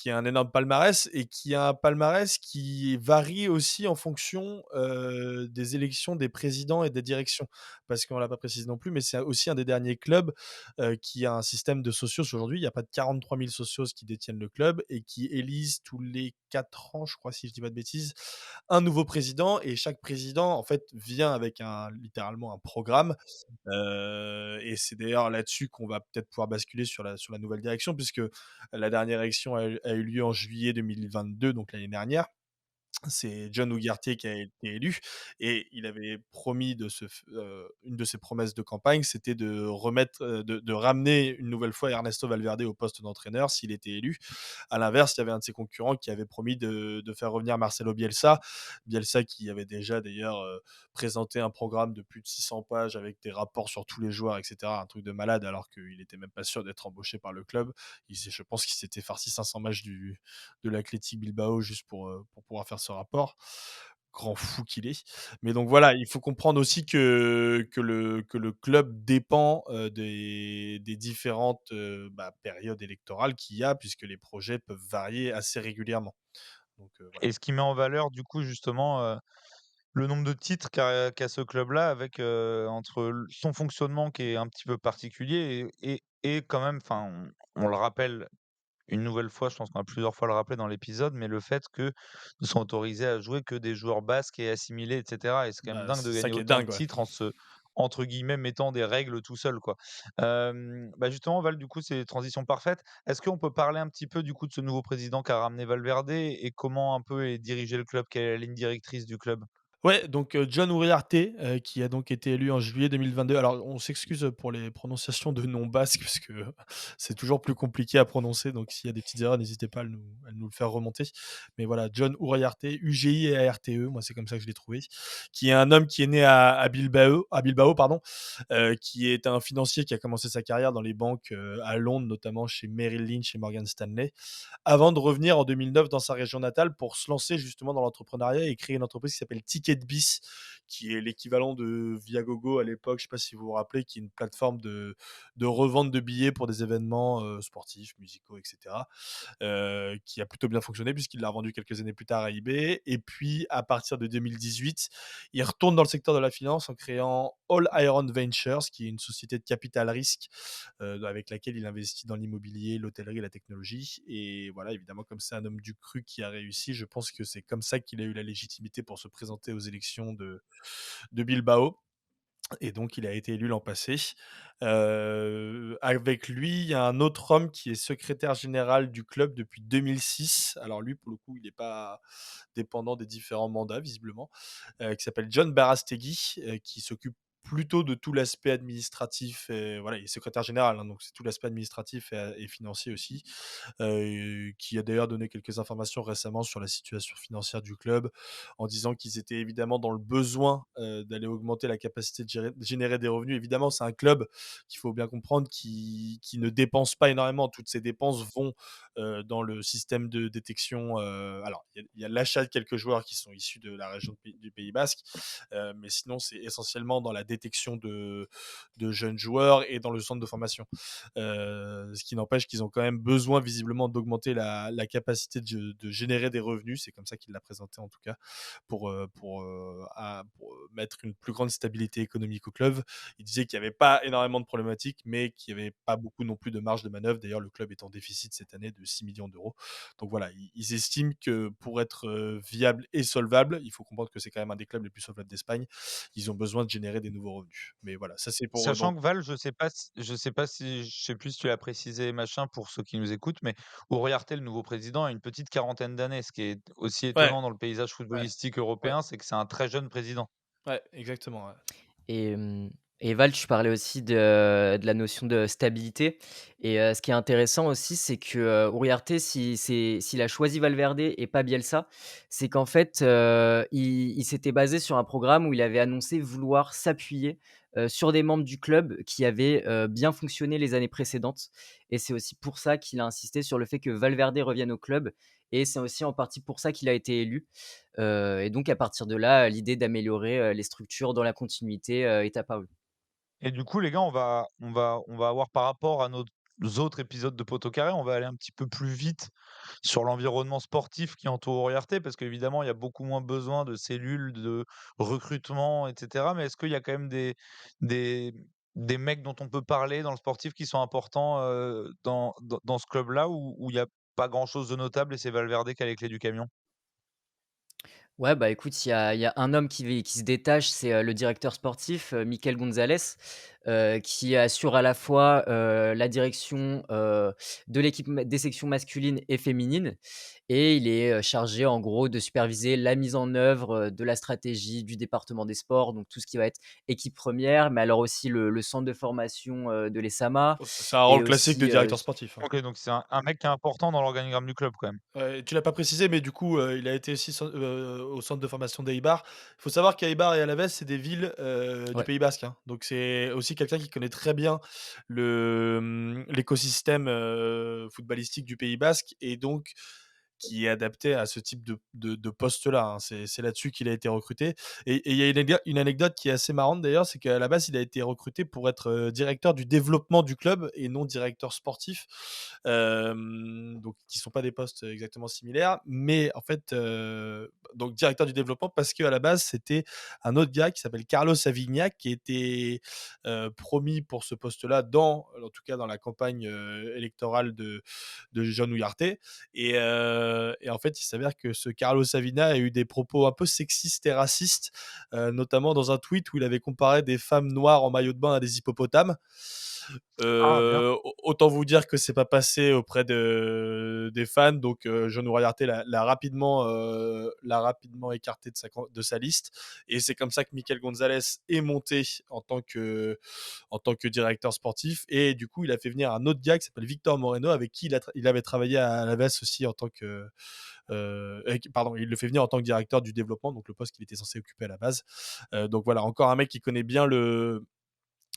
Speaker 2: a un énorme palmarès et qui a un palmarès qui varie aussi en fonction des élections des présidents et des directions. Parce qu'on ne l'a pas précisé non plus, mais c'est aussi un des derniers clubs qui a un système de socios aujourd'hui. Il n'y a pas de 43 000 socios qui détiennent le club et qui élisent tous les 4 ans, je crois, si je ne dis pas de bêtises, un nouveau président. Et chaque président, en fait, vient avec littéralement un programme et c'est d'ailleurs là-dessus qu'on va peut-être pouvoir basculer sur la nouvelle direction, puisque la dernière élection a eu lieu en juillet 2022, donc l'année dernière. C'est John Ugarte qui a été élu et il avait promis une de ses promesses de campagne, c'était de remettre, de ramener une nouvelle fois Ernesto Valverde au poste d'entraîneur s'il était élu. À l'inverse, il y avait un de ses concurrents qui avait promis de faire revenir Marcelo Bielsa. Bielsa qui avait déjà d'ailleurs, présenté un programme de plus de 600 pages avec des rapports sur tous les joueurs et cetera, un truc de malade alors qu'il était même pas sûr d'être embauché par le club. Je pense qu'il s'était farci 500 matchs de l'Athletic Bilbao juste pour pouvoir faire ce rapport. Grand fou qu'il est. Mais donc voilà, il faut comprendre aussi que le club dépend des différentes périodes électorales qu'il y a, puisque les projets peuvent varier assez régulièrement. Donc voilà.
Speaker 1: Et ce qui met en valeur du coup justement, le nombre de titres qu'a ce club-là avec, entre son fonctionnement qui est un petit peu particulier et quand même, enfin, on le rappelle une nouvelle fois, je pense qu'on a plusieurs fois le rappelé dans l'épisode, mais le fait que ne sont autorisés à jouer que des joueurs basques et assimilés et cetera et c'est quand même
Speaker 2: Bah,
Speaker 1: dingue de
Speaker 2: c'est ça
Speaker 1: gagner
Speaker 2: qui est
Speaker 1: autant de
Speaker 2: dingue, ouais.
Speaker 1: titres en se entre guillemets «mettant des règles tout seul» quoi. Bah, justement Val, du coup, c'est transition parfaite. Est-ce qu'on peut parler un petit peu du coup de ce nouveau président qui a ramené Valverde et comment un peu est dirigé le club? Quelle est la ligne directrice du club?
Speaker 2: Ouais, donc John Uriarte, qui a donc été élu en juillet 2022. Alors on s'excuse pour les prononciations de noms basques parce que c'est toujours plus compliqué à prononcer, donc s'il y a des petites erreurs, n'hésitez pas à nous le faire remonter. Mais voilà, John Uriarte, UGI-A-R-T-E, moi c'est comme ça que je l'ai trouvé, qui est un homme qui est né à Bilbao pardon, qui est un financier qui a commencé sa carrière dans les banques, à Londres, notamment chez Merrill Lynch et Morgan Stanley, avant de revenir en 2009 dans sa région natale pour se lancer justement dans l'entrepreneuriat et créer une entreprise qui s'appelle TicketBiz, qui est l'équivalent de Viagogo à l'époque, je ne sais pas si vous vous rappelez, qui est une plateforme de revente de billets pour des événements sportifs, musicaux, etc., qui a plutôt bien fonctionné puisqu'il l'a revendu quelques années plus tard à eBay. Et puis, à partir de 2018, il retourne dans le secteur de la finance en créant All Iron Ventures, qui est une société de capital risque avec laquelle il investit dans l'immobilier, l'hôtellerie et la technologie. Et voilà, évidemment, comme c'est un homme du cru qui a réussi, je pense que c'est comme ça qu'il a eu la légitimité pour se présenter aux élections de Bilbao. Et donc, il a été élu l'an passé. Avec lui, il y a un autre homme qui est secrétaire général du club depuis 2006. Alors lui, pour le coup, il n'est pas dépendant des différents mandats, visiblement, qui s'appelle John Barastegui, qui s'occupe plutôt de tout l'aspect administratif. Et, voilà, il est secrétaire général, hein, donc c'est tout l'aspect administratif et financier aussi, qui a d'ailleurs donné quelques informations récemment sur la situation financière du club, en disant qu'ils étaient évidemment dans le besoin d'aller augmenter la capacité de générer des revenus. Évidemment, c'est un club qu'il faut bien comprendre qui ne dépense pas énormément. Toutes ces dépenses vont dans le système de détection. Alors, il y a l'achat de quelques joueurs qui sont issus de la région du Pays Basque, mais sinon, c'est essentiellement dans la détection de jeunes joueurs et dans le centre de formation. Ce qui n'empêche qu'ils ont quand même besoin visiblement d'augmenter la capacité de générer des revenus. C'est comme ça qu'il l'a présenté en tout cas, pour mettre une plus grande stabilité économique au club. Il disait qu'il n'y avait pas énormément de problématiques, mais qu'il n'y avait pas beaucoup non plus de marge de manœuvre. D'ailleurs, le club est en déficit cette année de 6 millions d'euros. Donc voilà, ils estiment que pour être viable et solvable, il faut comprendre que c'est quand même un des clubs les plus solvables d'Espagne, ils ont besoin de générer des nouveaux revenus. Mais voilà, ça c'est pour
Speaker 1: Sachant
Speaker 2: donc
Speaker 1: que Val, je sais plus si tu l'as précisé machin pour ceux qui nous écoutent, mais Uriarte, le nouveau président, a une petite quarantaine d'années. Ce qui est aussi
Speaker 2: ouais,
Speaker 1: étonnant dans le paysage
Speaker 2: ouais,
Speaker 1: footballistique
Speaker 2: ouais,
Speaker 1: européen, c'est que c'est un très jeune président.
Speaker 2: ouais, exactement. Ouais.
Speaker 3: Et et Val, tu parlais aussi de la notion de stabilité et ce qui est intéressant aussi, c'est que, Uriarte, s'il a choisi Valverde et pas Bielsa, c'est qu'en fait, il s'était basé sur un programme où il avait annoncé vouloir s'appuyer, sur des membres du club qui avaient, bien fonctionné les années précédentes et c'est aussi pour ça qu'il a insisté sur le fait que Valverde revienne au club et c'est aussi en partie pour ça qu'il a été élu. Et donc à partir de là, l'idée d'améliorer, les structures dans la continuité, est apparue.
Speaker 1: Et du coup, les gars, on va avoir par rapport à nos autres épisodes de Poteau Carré, on va aller un petit peu plus vite sur l'environnement sportif qui entoure Uriarte, parce qu'évidemment, il y a beaucoup moins besoin de cellules, de recrutement, et cetera. Mais est-ce qu'il y a quand même des des mecs dont on peut parler dans le sportif qui sont importants, dans ce club-là où il y a pas grand-chose de notable et c'est Valverde qui a les clés du camion?
Speaker 3: Ouais, bah, écoute, il y a un homme qui se détache, c'est, le directeur sportif, Mikel Gonzalez, qui assure à la fois, la direction, de l'équipe des sections masculines et féminines et il est, chargé en gros de superviser la mise en œuvre, de la stratégie du département des sports, donc tout ce qui va être équipe première, mais alors aussi le centre de formation, de l'ESAMA
Speaker 2: Oh, c'est un
Speaker 3: et
Speaker 2: rôle classique de
Speaker 3: aussi,
Speaker 2: directeur sportif, hein.
Speaker 1: OK, donc c'est un mec qui est important dans l'organigramme du club quand même.
Speaker 2: Ouais, tu l'as pas précisé, mais du coup, il a été aussi au centre de formation d'Eibar. Il faut savoir qu'Eibar et Alavés, c'est des villes, du
Speaker 3: ouais.
Speaker 2: Pays basque, hein. Donc c'est aussi quelqu'un qui connaît très bien l'écosystème, footballistique du Pays basque et donc qui est adapté à ce type de poste-là, hein. C'est là-dessus qu'il a été recruté et il y a une anecdote qui est assez marrante d'ailleurs, c'est qu'à la base, il a été recruté pour être, directeur du développement du club et non directeur sportif. Donc qui sont pas des postes exactement similaires, mais en fait, donc directeur du développement parce qu'à la base, c'était un autre gars qui s'appelle Carlos Savignac qui était, promis pour ce poste-là en tout cas dans la campagne, électorale de John Ugarte et en fait, il s'avère que ce Carlos Savina a eu des propos un peu sexistes et racistes, notamment dans un tweet où il avait comparé des femmes noires en maillot de bain à des hippopotames.
Speaker 1: Ah bien.
Speaker 2: Autant vous dire que c'est pas passé auprès des fans, donc John Uriarte l'a rapidement écarté de sa liste. Et c'est comme ça que Mikel Gonzalez est monté en tant que directeur sportif. Et du coup, il a fait venir un autre gars qui s'appelle Victor Moreno, avec qui il avait travaillé à Alaves aussi en tant que. Pardon, il le fait venir en tant que directeur du développement, donc le poste qu'il était censé occuper à la base. Donc voilà, encore un mec qui connaît bien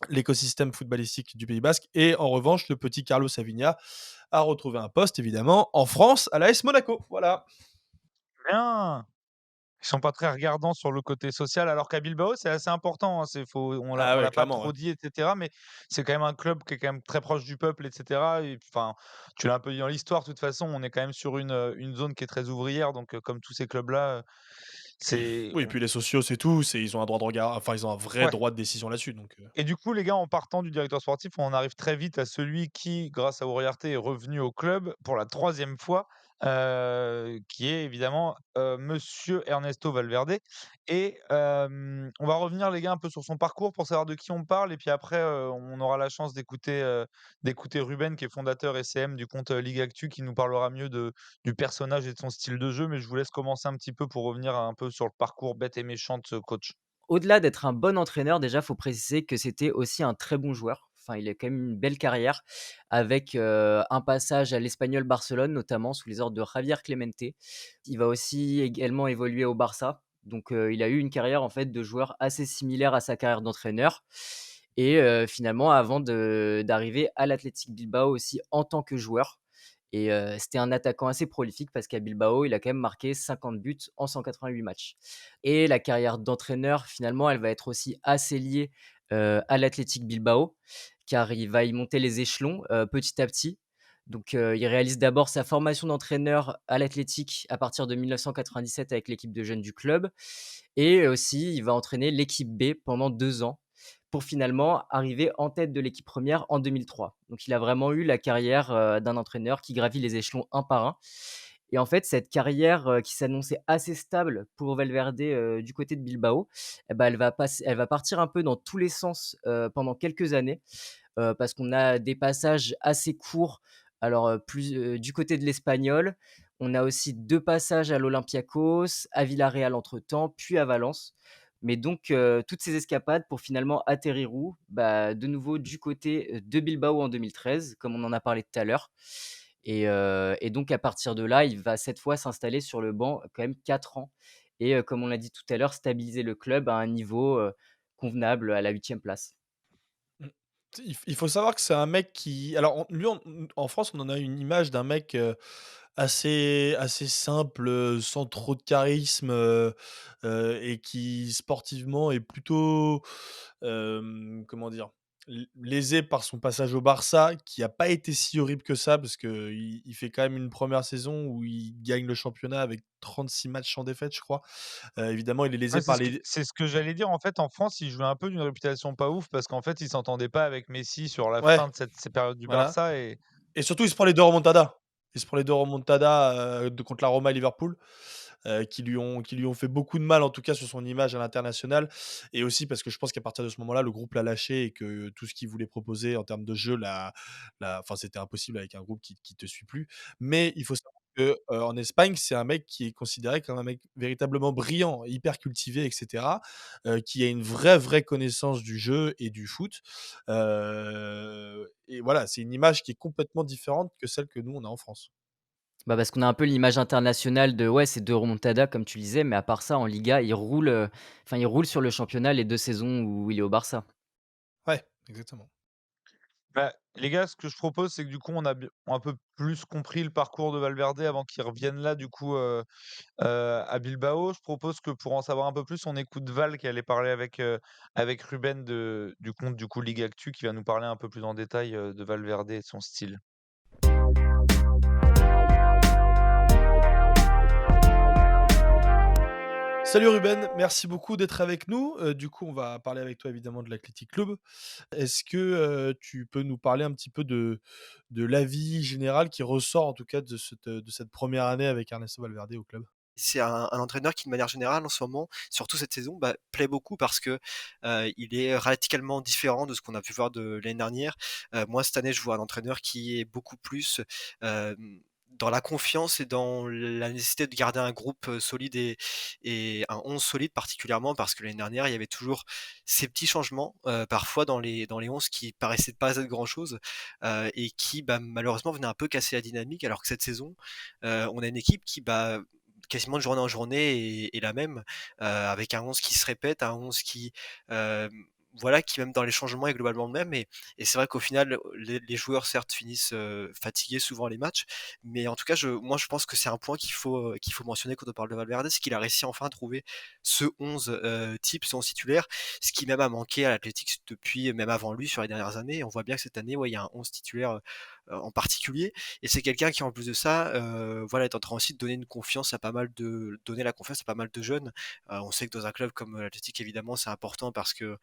Speaker 2: l'écosystème footballistique du Pays basque. Et en revanche, le petit Carlos Savigna a retrouvé un poste, évidemment, en France, à l'AS Monaco. Voilà.
Speaker 1: Bien! Ils sont pas très regardants sur le côté social, alors qu'à Bilbao, c'est assez important, hein,
Speaker 2: Ah
Speaker 1: on
Speaker 2: ouais,
Speaker 1: l'a pas
Speaker 2: clairement, ouais.
Speaker 1: trop dit et cetera, mais c'est quand même un club qui est quand même très proche du peuple et cetera et enfin, tu l'as un peu dit dans l'histoire, de toute façon, on est quand même sur une zone qui est très ouvrière donc comme tous ces clubs-là, c'est
Speaker 2: Oui, et
Speaker 1: on
Speaker 2: puis les sociaux, c'est tout. Ils ont un droit de regard, enfin, ils ont un vrai
Speaker 1: ouais.
Speaker 2: droit de décision là-dessus. Donc,
Speaker 1: Et du coup, les gars, en partant du directeur sportif, on arrive très vite à celui qui, grâce à Uriarte, est revenu au club pour la troisième fois, qui est évidemment, monsieur Ernesto Valverde et on va revenir les gars un peu sur son parcours pour savoir de qui on parle et puis après, on aura la chance d'écouter Ruben qui est fondateur et CM du compte, Ligue Actu qui nous parlera mieux du personnage et de son style de jeu. Mais je vous laisse commencer un petit peu pour revenir un peu sur le parcours bête et méchant de ce coach.
Speaker 3: Au-delà d'être un bon entraîneur, déjà, faut préciser que c'était aussi un très bon joueur. Enfin, il a quand même une belle carrière avec, un passage à l'Espagnol Barcelone, notamment sous les ordres de Javier Clemente. Il va aussi également évoluer au Barça. Donc, il a eu une carrière en fait de joueur assez similaire à sa carrière d'entraîneur et finalement avant d'arriver à l'Athletic Bilbao aussi en tant que joueur et c'était un attaquant assez prolifique parce qu'à Bilbao, il a quand même marqué 50 buts en 188 matchs et la carrière d'entraîneur, finalement, elle va être aussi assez liée, à l'Athletic Bilbao, car il va y monter les échelons, petit à petit. Donc, il réalise d'abord sa formation d'entraîneur à l'Athletic à partir de 1997 avec l'équipe de jeunes du club et aussi il va entraîner l'équipe B pendant 2 ans pour finalement arriver en tête de l'équipe première en 2003. Donc il a vraiment eu la carrière, d'un entraîneur qui gravit les échelons un par un et en fait cette carrière, qui s'annonçait assez stable pour Valverde, du côté de Bilbao et bah, elle va partir un peu dans tous les sens, pendant quelques années, parce qu'on a des passages assez courts, alors, du côté de l'Espagnol. On a aussi 2 passages à l'Olympiakos, à Villarreal entre-temps, puis à Valence. Mais donc, toutes ces escapades pour finalement atterrir où? Bah, de nouveau du côté, de Bilbao en 2013, comme on en a parlé tout à l'heure et donc à partir de là, il va cette fois s'installer sur le banc, quand même 4 ans et comme on l'a dit tout à l'heure, stabiliser le club à un niveau, convenable à la 8e place.
Speaker 2: mmh, il faut savoir que c'est un mec qui alors en France, on en a une image d'un mec, assez simple, sans trop de charisme, et qui sportivement est plutôt, comment dire? Lésé par son passage au Barça, qui a pas été si horrible que ça, parce qu'il fait quand même une première saison où il gagne le championnat avec 36 matchs sans défaite, je crois. Évidemment, il est
Speaker 1: Ouais,
Speaker 2: lésé par les
Speaker 1: c'est ce que j'allais dire. En fait, en France, il jouait un peu d'une réputation pas ouf parce qu'en fait, il s'entendait pas avec Messi sur la
Speaker 2: ouais,
Speaker 1: fin de cette période du
Speaker 2: voilà.
Speaker 1: Barça et
Speaker 2: Et surtout, il se prend les 2 remontadas. Il se prend les 2 remontadas, de contre la Roma et Liverpool. qui lui ont fait beaucoup de mal, en tout cas sur son image à l'international, et aussi parce que je pense qu'à partir de ce moment-là, le groupe l'a lâché et que tout ce qu'il voulait proposer en termes de jeu, enfin, c'était impossible avec un groupe qui te suit plus. Mais il faut savoir que, en Espagne, c'est un mec qui est considéré comme un mec véritablement brillant, hyper cultivé et cetera, qui a une vraie connaissance du jeu et du foot. Et voilà, c'est une image qui est complètement différente que celle que nous, on a en France.
Speaker 3: Bah, parce qu'on a un peu l'image internationale de ouais, c'est 2 remontadas comme tu le disais, mais à part ça en Liga, enfin il roule sur le championnat les 2 saisons où il est au Barça.
Speaker 2: Ouais, exactement.
Speaker 1: Bah, les gars, ce que je propose, c'est que du coup, on a un peu plus compris le parcours de Valverde avant qu'il revienne là, du coup, à Bilbao. Je propose que pour en savoir un peu plus, on écoute Val qui allait parler avec Ruben du compte du coup Ligue Actu, qui va nous parler un peu plus en détail de Valverde et de son style.
Speaker 2: Salut Ruben, merci beaucoup d'être avec nous. Du coup, on va parler avec toi évidemment de l'Athletic Club. Est-ce que, tu peux nous parler un petit peu de l'avis général qui ressort en tout cas de cette première année avec Ernesto Valverde au club?
Speaker 4: C'est un entraîneur qui, de manière générale, en ce moment, surtout cette saison, bah, plaît beaucoup parce que il est radicalement différent de ce qu'on a pu voir de l'année dernière. Moi, cette année, je vois un entraîneur qui est beaucoup plus dans la confiance et dans la nécessité de garder un groupe solide et un 11 solide particulièrement parce que l'année dernière, il y avait toujours ces petits changements, parfois dans les 11 qui paraissaient pas être grand-chose et qui, bah, malheureusement, venaient un peu casser la dynamique. Alors que cette saison, on a une équipe qui, bah, quasiment de journée en journée est la même, avec un 11 qui se répète, un 11 qui, voilà, qui même dans les changements est globalement le même et c'est vrai qu'au final, les joueurs certes finissent, fatigués souvent les matchs, mais en tout cas moi je pense que c'est un point qu'il faut mentionner quand on parle de Valverde, c'est qu'il a réussi enfin à trouver ce 11, type, ce 11 titulaire, ce qui même a manqué à l'Athletics depuis même avant lui sur les dernières années. On voit bien que cette année, ouais, il y a un 11 titulaire, en particulier et c'est quelqu'un qui en plus de ça, voilà, est en train aussi de donner la confiance à pas mal de jeunes. On sait que dans un club comme l'Athletic évidemment c'est important parce que,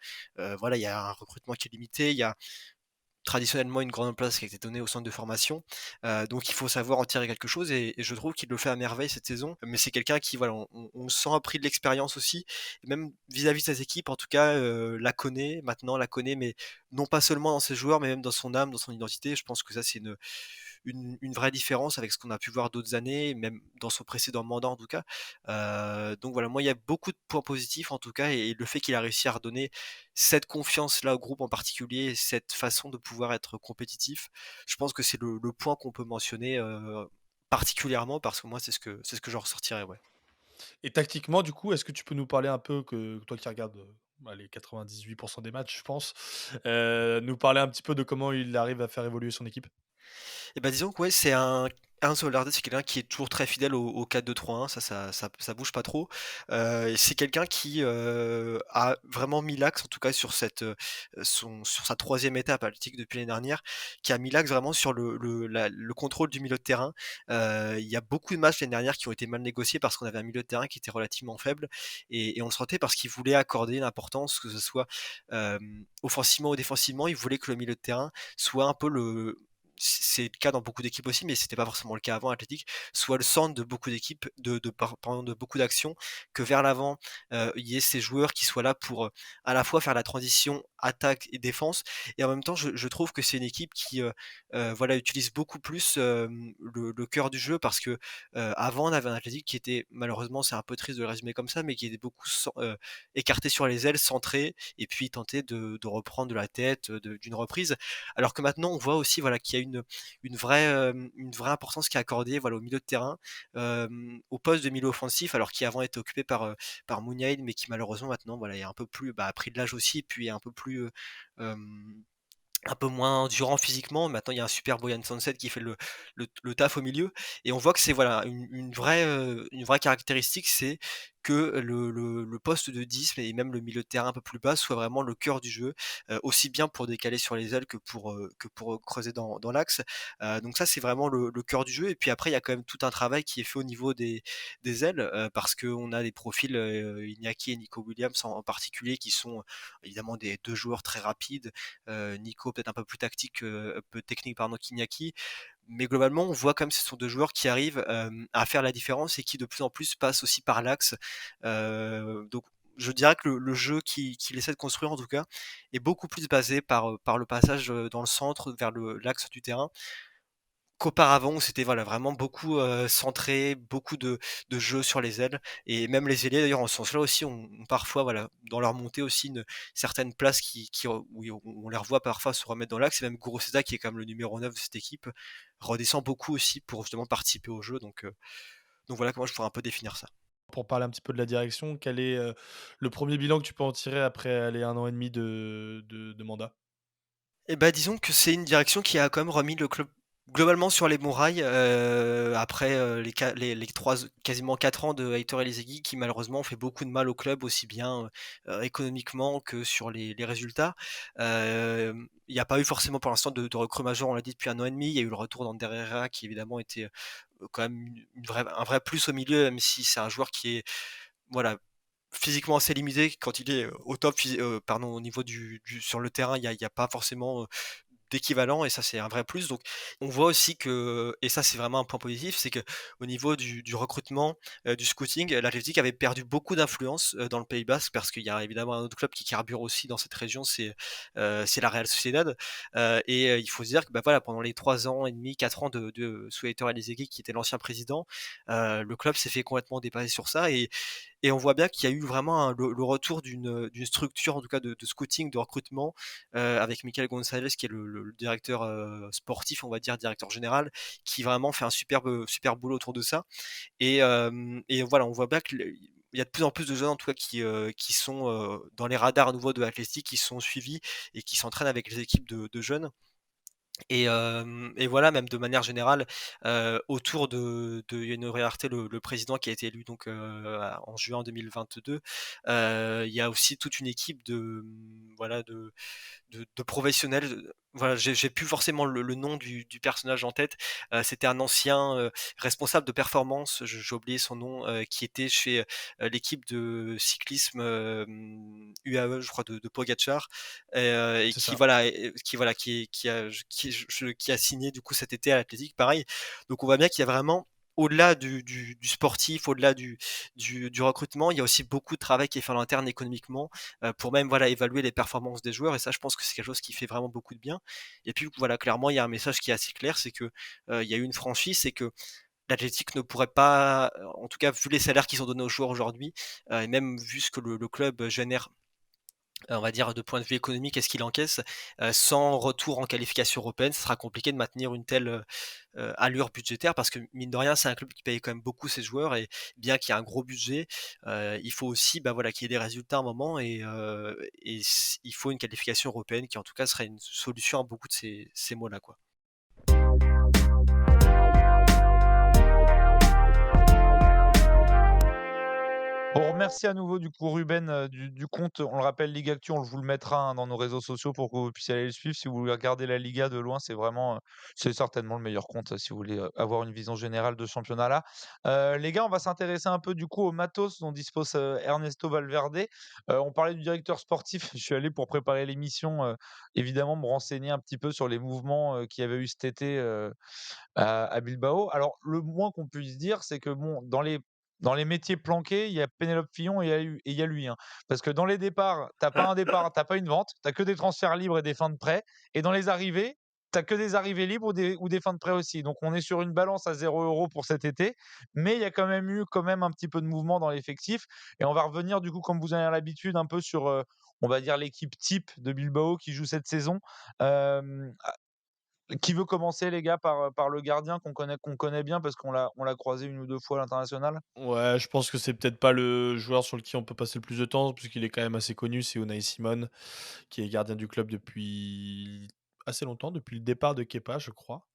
Speaker 4: voilà, il y a un recrutement qui est limité, il y a traditionnellement une grande place qui a été donnée au centre de formation, donc il faut savoir en tirer quelque chose et je trouve qu'il le fait à merveille cette saison. Mais c'est quelqu'un qui voilà, on sent a pris de l'expérience aussi, et même vis-à-vis de ses équipes en tout cas, la connaît, mais non pas seulement dans ses joueurs, mais même dans son âme, dans son identité. Je pense que ça c'est une vraie différence avec ce qu'on a pu voir d'autres années, même dans son précédent mandat en tout cas. Donc voilà, moi il y a beaucoup de points positifs en tout cas et le fait qu'il a réussi à redonner cette confiance-là au groupe en particulier, cette façon de pouvoir être compétitif, je pense que c'est le point qu'on peut mentionner, particulièrement parce que moi c'est ce que j'en ressortirais, ouais.
Speaker 2: Et tactiquement, du coup, est-ce que tu peux nous parler un peu, que toi qui regardes, allez 98 des matchs, je pense, nous parler un petit peu de comment il arrive à faire évoluer son équipe?
Speaker 4: Et bah, disons que ouais, c'est un Soldado, c'est quelqu'un qui est toujours très fidèle au 4-2-3-1, ça bouge pas trop. Et c'est quelqu'un qui, a vraiment mis l'axe, en tout cas sur sa troisième étape politique depuis l'année dernière, qui a mis l'axe vraiment sur le contrôle du milieu de terrain. Il y a beaucoup de matchs l'année dernière qui ont été mal négociés parce qu'on avait un milieu de terrain qui était relativement faible et on le sentait parce qu'il voulait accorder une importance, que ce soit, offensivement ou défensivement. Il voulait que le milieu de terrain soit un peu c'est le cas dans beaucoup d'équipes aussi, mais c'était pas forcément le cas avant Athletic, soit le centre de beaucoup d'équipes, pardon, de beaucoup d'actions, que vers l'avant, il y ait ces joueurs qui soient là pour, à la fois faire la transition attaque et défense et en même temps je trouve que c'est une équipe qui, voilà, utilise beaucoup plus, le cœur du jeu parce que, avant on avait un Athletic qui était malheureusement, c'est un peu triste de le résumer comme ça, mais qui était beaucoup écarté sur les ailes, centré et puis tenter de reprendre de la tête, d'une reprise. Alors que maintenant, on voit aussi voilà, qu'il y a une vraie importance qui est accordée voilà, au milieu de terrain, au poste de milieu offensif, alors qui avant était occupé par Mouniaïd, mais qui malheureusement maintenant voilà, est un peu plus a pris de l'âge aussi, et puis est un peu moins endurant physiquement. Maintenant, il y a un super Boyan Sunset qui fait le taf au milieu et on voit que c'est voilà une vraie caractéristique, c'est que le poste de 10 et même le milieu de terrain un peu plus bas soit vraiment le cœur du jeu, aussi bien pour décaler sur les ailes que pour creuser dans l'axe. Donc ça, c'est vraiment le cœur du jeu et puis après, il y a quand même tout un travail qui est fait au niveau des ailes, parce qu'on a des profils, Iñaki et Nico Williams en particulier qui sont, évidemment des 2 joueurs très rapides, Nico peut-être un peu plus tactique, un peu technique pardon qu'Iñaki. Mais globalement, on voit quand même que ce sont 2 joueurs qui arrivent, à faire la différence et qui de plus en plus passent aussi par l'axe. Donc je dirais que le jeu qu'il essaie de construire en tout cas, est beaucoup plus basé par le passage, dans le centre vers l'axe du terrain, qu'auparavant où c'était voilà vraiment beaucoup, centré, beaucoup de jeux sur les ailes et même les ailiers d'ailleurs en ce sens-là aussi ont parfois voilà, dans leur montée aussi une certaine place qui où on les revoit parfois se remettre dans l'axe et même Guro Seta qui est quand même le numéro 9 de cette équipe, redescend beaucoup aussi pour justement participer au jeu donc voilà comment je pourrais un peu définir ça.
Speaker 2: Pour parler un petit peu de la direction, quel est, le premier bilan que tu peux en tirer après, les 1 an et demi de mandat?
Speaker 4: Et bah, disons que c'est une direction qui a quand même remis le club globalement sur les bons rails, après, les 3 quasiment 4 ans de Heitor Elizegui qui malheureusement ont fait beaucoup de mal au club aussi bien, économiquement que sur les résultats. Il n'y a pas eu forcément pour l'instant de recrues majeures, on l'a dit depuis 1 an et demi. Il y a eu le retour d'Ander Herrera qui évidemment était, quand même un vrai plus au milieu, même si c'est un joueur qui est, voilà, physiquement assez limité quand il est, au top pardon, au niveau du sur le terrain, il y a pas forcément, d'équivalent et ça, c'est un vrai plus. Donc, on voit aussi que et ça, c'est vraiment un point positif, c'est que au niveau du recrutement, du scouting, l'Athletic avait perdu beaucoup d'influence, dans le Pays Basque parce qu'il y a évidemment un autre club qui carbure aussi dans cette région, c'est la Real Sociedad, il faut se dire que, bah, voilà, pendant les 3 ans et demi, 4 ans de sous Heitor Elizegui qui était l'ancien président, le club s'est fait complètement dépasser sur ça et on voit bien qu'il y a eu vraiment le retour d'une structure, en tout cas de scouting, de recrutement, avec Michael Gonzalez, qui est le directeur sportif, on va dire, directeur général, qui vraiment fait un super boulot autour de ça. Et voilà, on voit bien qu'il y a de plus en plus de jeunes, en tout cas, qui sont dans les radars à nouveau de l'Athletic, qui sont suivis et qui s'entraînent avec les équipes de jeunes. Et voilà, même de manière générale, autour de Yono Uriarte, le président qui a été élu donc, en juin 2022, il y a aussi toute une équipe voilà, de professionnels, voilà, j'ai plus forcément le nom du personnage en tête. C'était un ancien, responsable de performance, j'ai oublié son nom, qui était chez, l'équipe de cyclisme, UAE, je crois de Pogačar et
Speaker 2: C'est
Speaker 4: qui
Speaker 2: ça.
Speaker 4: voilà qui a signé du coup cet été à l'Athletic, pareil. Donc on voit bien qu'il y a vraiment au-delà du sportif, au-delà du recrutement, il y a aussi beaucoup de travail qui est fait en interne économiquement, pour même voilà évaluer les performances des joueurs et ça je pense que c'est quelque chose qui fait vraiment beaucoup de bien. Et puis voilà, clairement il y a un message qui est assez clair, c'est que, il y a eu une franchise, c'est que l'Atlético ne pourrait pas, en tout cas vu les salaires qu'ils ont donnés aux joueurs aujourd'hui, et même vu ce que le club génère, on va dire de point de vue économique et ce qu'il encaisse, sans retour en qualification européenne, ce sera compliqué de maintenir une telle, allure budgétaire parce que mine de rien, c'est un club qui paye quand même beaucoup ses joueurs et bien qu'il y ait un gros budget, il faut aussi, bah, voilà, qu'il y ait des résultats à un moment et il faut une qualification européenne qui en tout cas serait une solution à beaucoup de ces maux-là, quoi.
Speaker 1: On remercie à nouveau du coup Ruben du compte, on le rappelle Ligue Actu, on vous le mettra hein, dans nos réseaux sociaux pour que vous puissiez aller le suivre. Si vous voulez regarder la Liga de loin, c'est certainement le meilleur compte si vous voulez avoir une vision générale de ce championnat-là. Les gars, on va s'intéresser un peu du coup au matos dont dispose Ernesto Valverde. On parlait du directeur sportif, je suis allé pour préparer l'émission, évidemment me renseigner un petit peu sur les mouvements qu'il y avait eu cet été à Bilbao. Alors, le moins qu'on puisse dire, c'est que bon, dans les métiers planqués, il y a Pénélope Fillon et il y a lui, hein. Parce que dans les départs, t'as pas un départ, t'as pas une vente, tu as que des transferts libres et des fins de prêt. Et dans les arrivées, t'as que des arrivées libres ou des fins de prêt aussi. Donc on est sur une balance à 0 € pour cet été, mais il y a quand même eu un petit peu de mouvement dans l'effectif. Et on va revenir du coup, comme vous en avez l'habitude, un peu sur, on va dire l'équipe type de Bilbao qui joue cette saison. Hem, qui veut commencer les gars par le gardien qu'on connaît bien parce qu'on l'a croisé une ou 2 fois à l'international?
Speaker 2: Ouais, je pense que c'est peut-être pas le joueur sur lequel on peut passer le plus de temps, puisqu'il est quand même assez connu, c'est Unai Simon, qui est gardien du club depuis assez longtemps, depuis le départ de Kepa, je crois.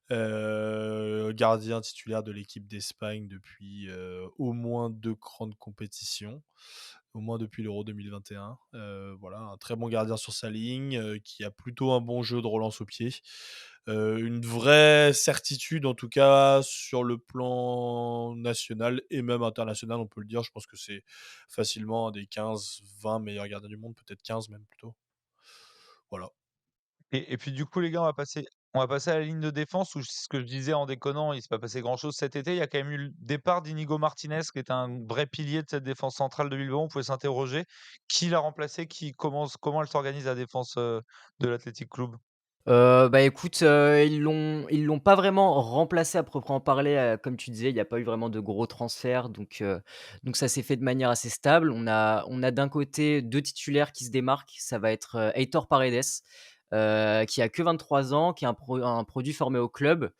Speaker 2: Gardien titulaire de l'équipe d'Espagne depuis, au moins 2 grandes compétitions, au moins depuis l'Euro 2021. Voilà, un très bon gardien sur sa ligne, qui a plutôt un bon jeu de relance au pied. Une vraie certitude en tout cas sur le plan national et même international, on peut le dire. Je pense que c'est facilement un des 15-20 meilleurs gardiens du monde, peut-être 15 même plutôt. Voilà.
Speaker 1: Et puis du coup les gars, On va passer à la ligne de défense où ce que je disais en déconnant, il s'est pas passé grand-chose cet été. Il y a quand même eu le départ d'Inigo Martinez qui est un vrai pilier de cette défense centrale de Bilbao. On pouvait s'interroger, qui l'a remplacé? Comment elle s'organise la défense, de l'Athletic Club?
Speaker 3: Bah, écoute, ils l'ont pas vraiment remplacé à proprement parler, comme tu disais, il y a pas eu vraiment de gros transferts donc ça s'est fait de manière assez stable. On a d'un côté 2 titulaires qui se démarquent, ça va être, Heitor Paredes, qui a que 23 ans, qui est un produit formé au club,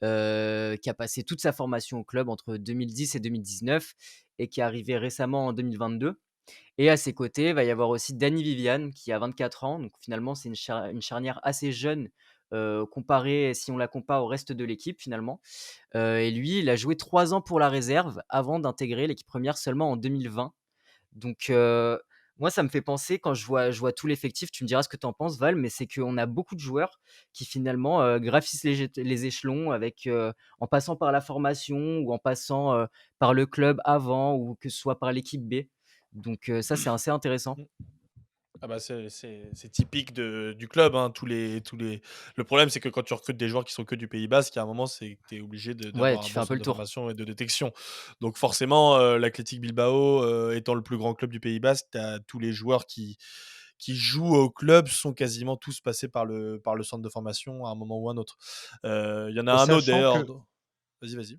Speaker 3: qui a passé toute sa formation au club entre 2010 et 2019 et qui est arrivé récemment en 2022. Et à ses côtés, il va y avoir aussi Dani Viviane qui a 24 ans, donc finalement c'est une charnière assez jeune, comparée si on la compare au reste de l'équipe finalement. Et lui, il a joué 3 ans pour la réserve avant d'intégrer l'équipe première seulement en 2020. Donc moi ça me fait penser quand je vois tout l'effectif, tu me diras ce que tu en penses Val, mais c'est qu'on a beaucoup de joueurs qui finalement, gravissent les échelons avec, en passant par la formation ou en passant, par le club avant ou que ce soit par l'équipe B. Donc ça c'est assez intéressant.
Speaker 2: Mmh. Ah bah, c'est typique du club, hein, tous les le problème, c'est que quand tu recrutes des joueurs qui sont que du Pays basque, à un moment, c'est que tu es obligé
Speaker 3: Ouais,
Speaker 2: d'avoir un
Speaker 3: tu fais
Speaker 2: bon
Speaker 3: un peu
Speaker 2: centre
Speaker 3: le
Speaker 2: de
Speaker 3: tour.
Speaker 2: formation et de détection. Donc forcément, l'Athletic Bilbao, étant le plus grand club du Pays basque, tu as tous les joueurs qui jouent au club sont quasiment tous passés par le centre de formation à un moment ou un autre. Il y en a
Speaker 1: Et
Speaker 2: un autre
Speaker 1: sachant
Speaker 2: d'ailleurs
Speaker 1: que
Speaker 2: dans vas-y, vas-y.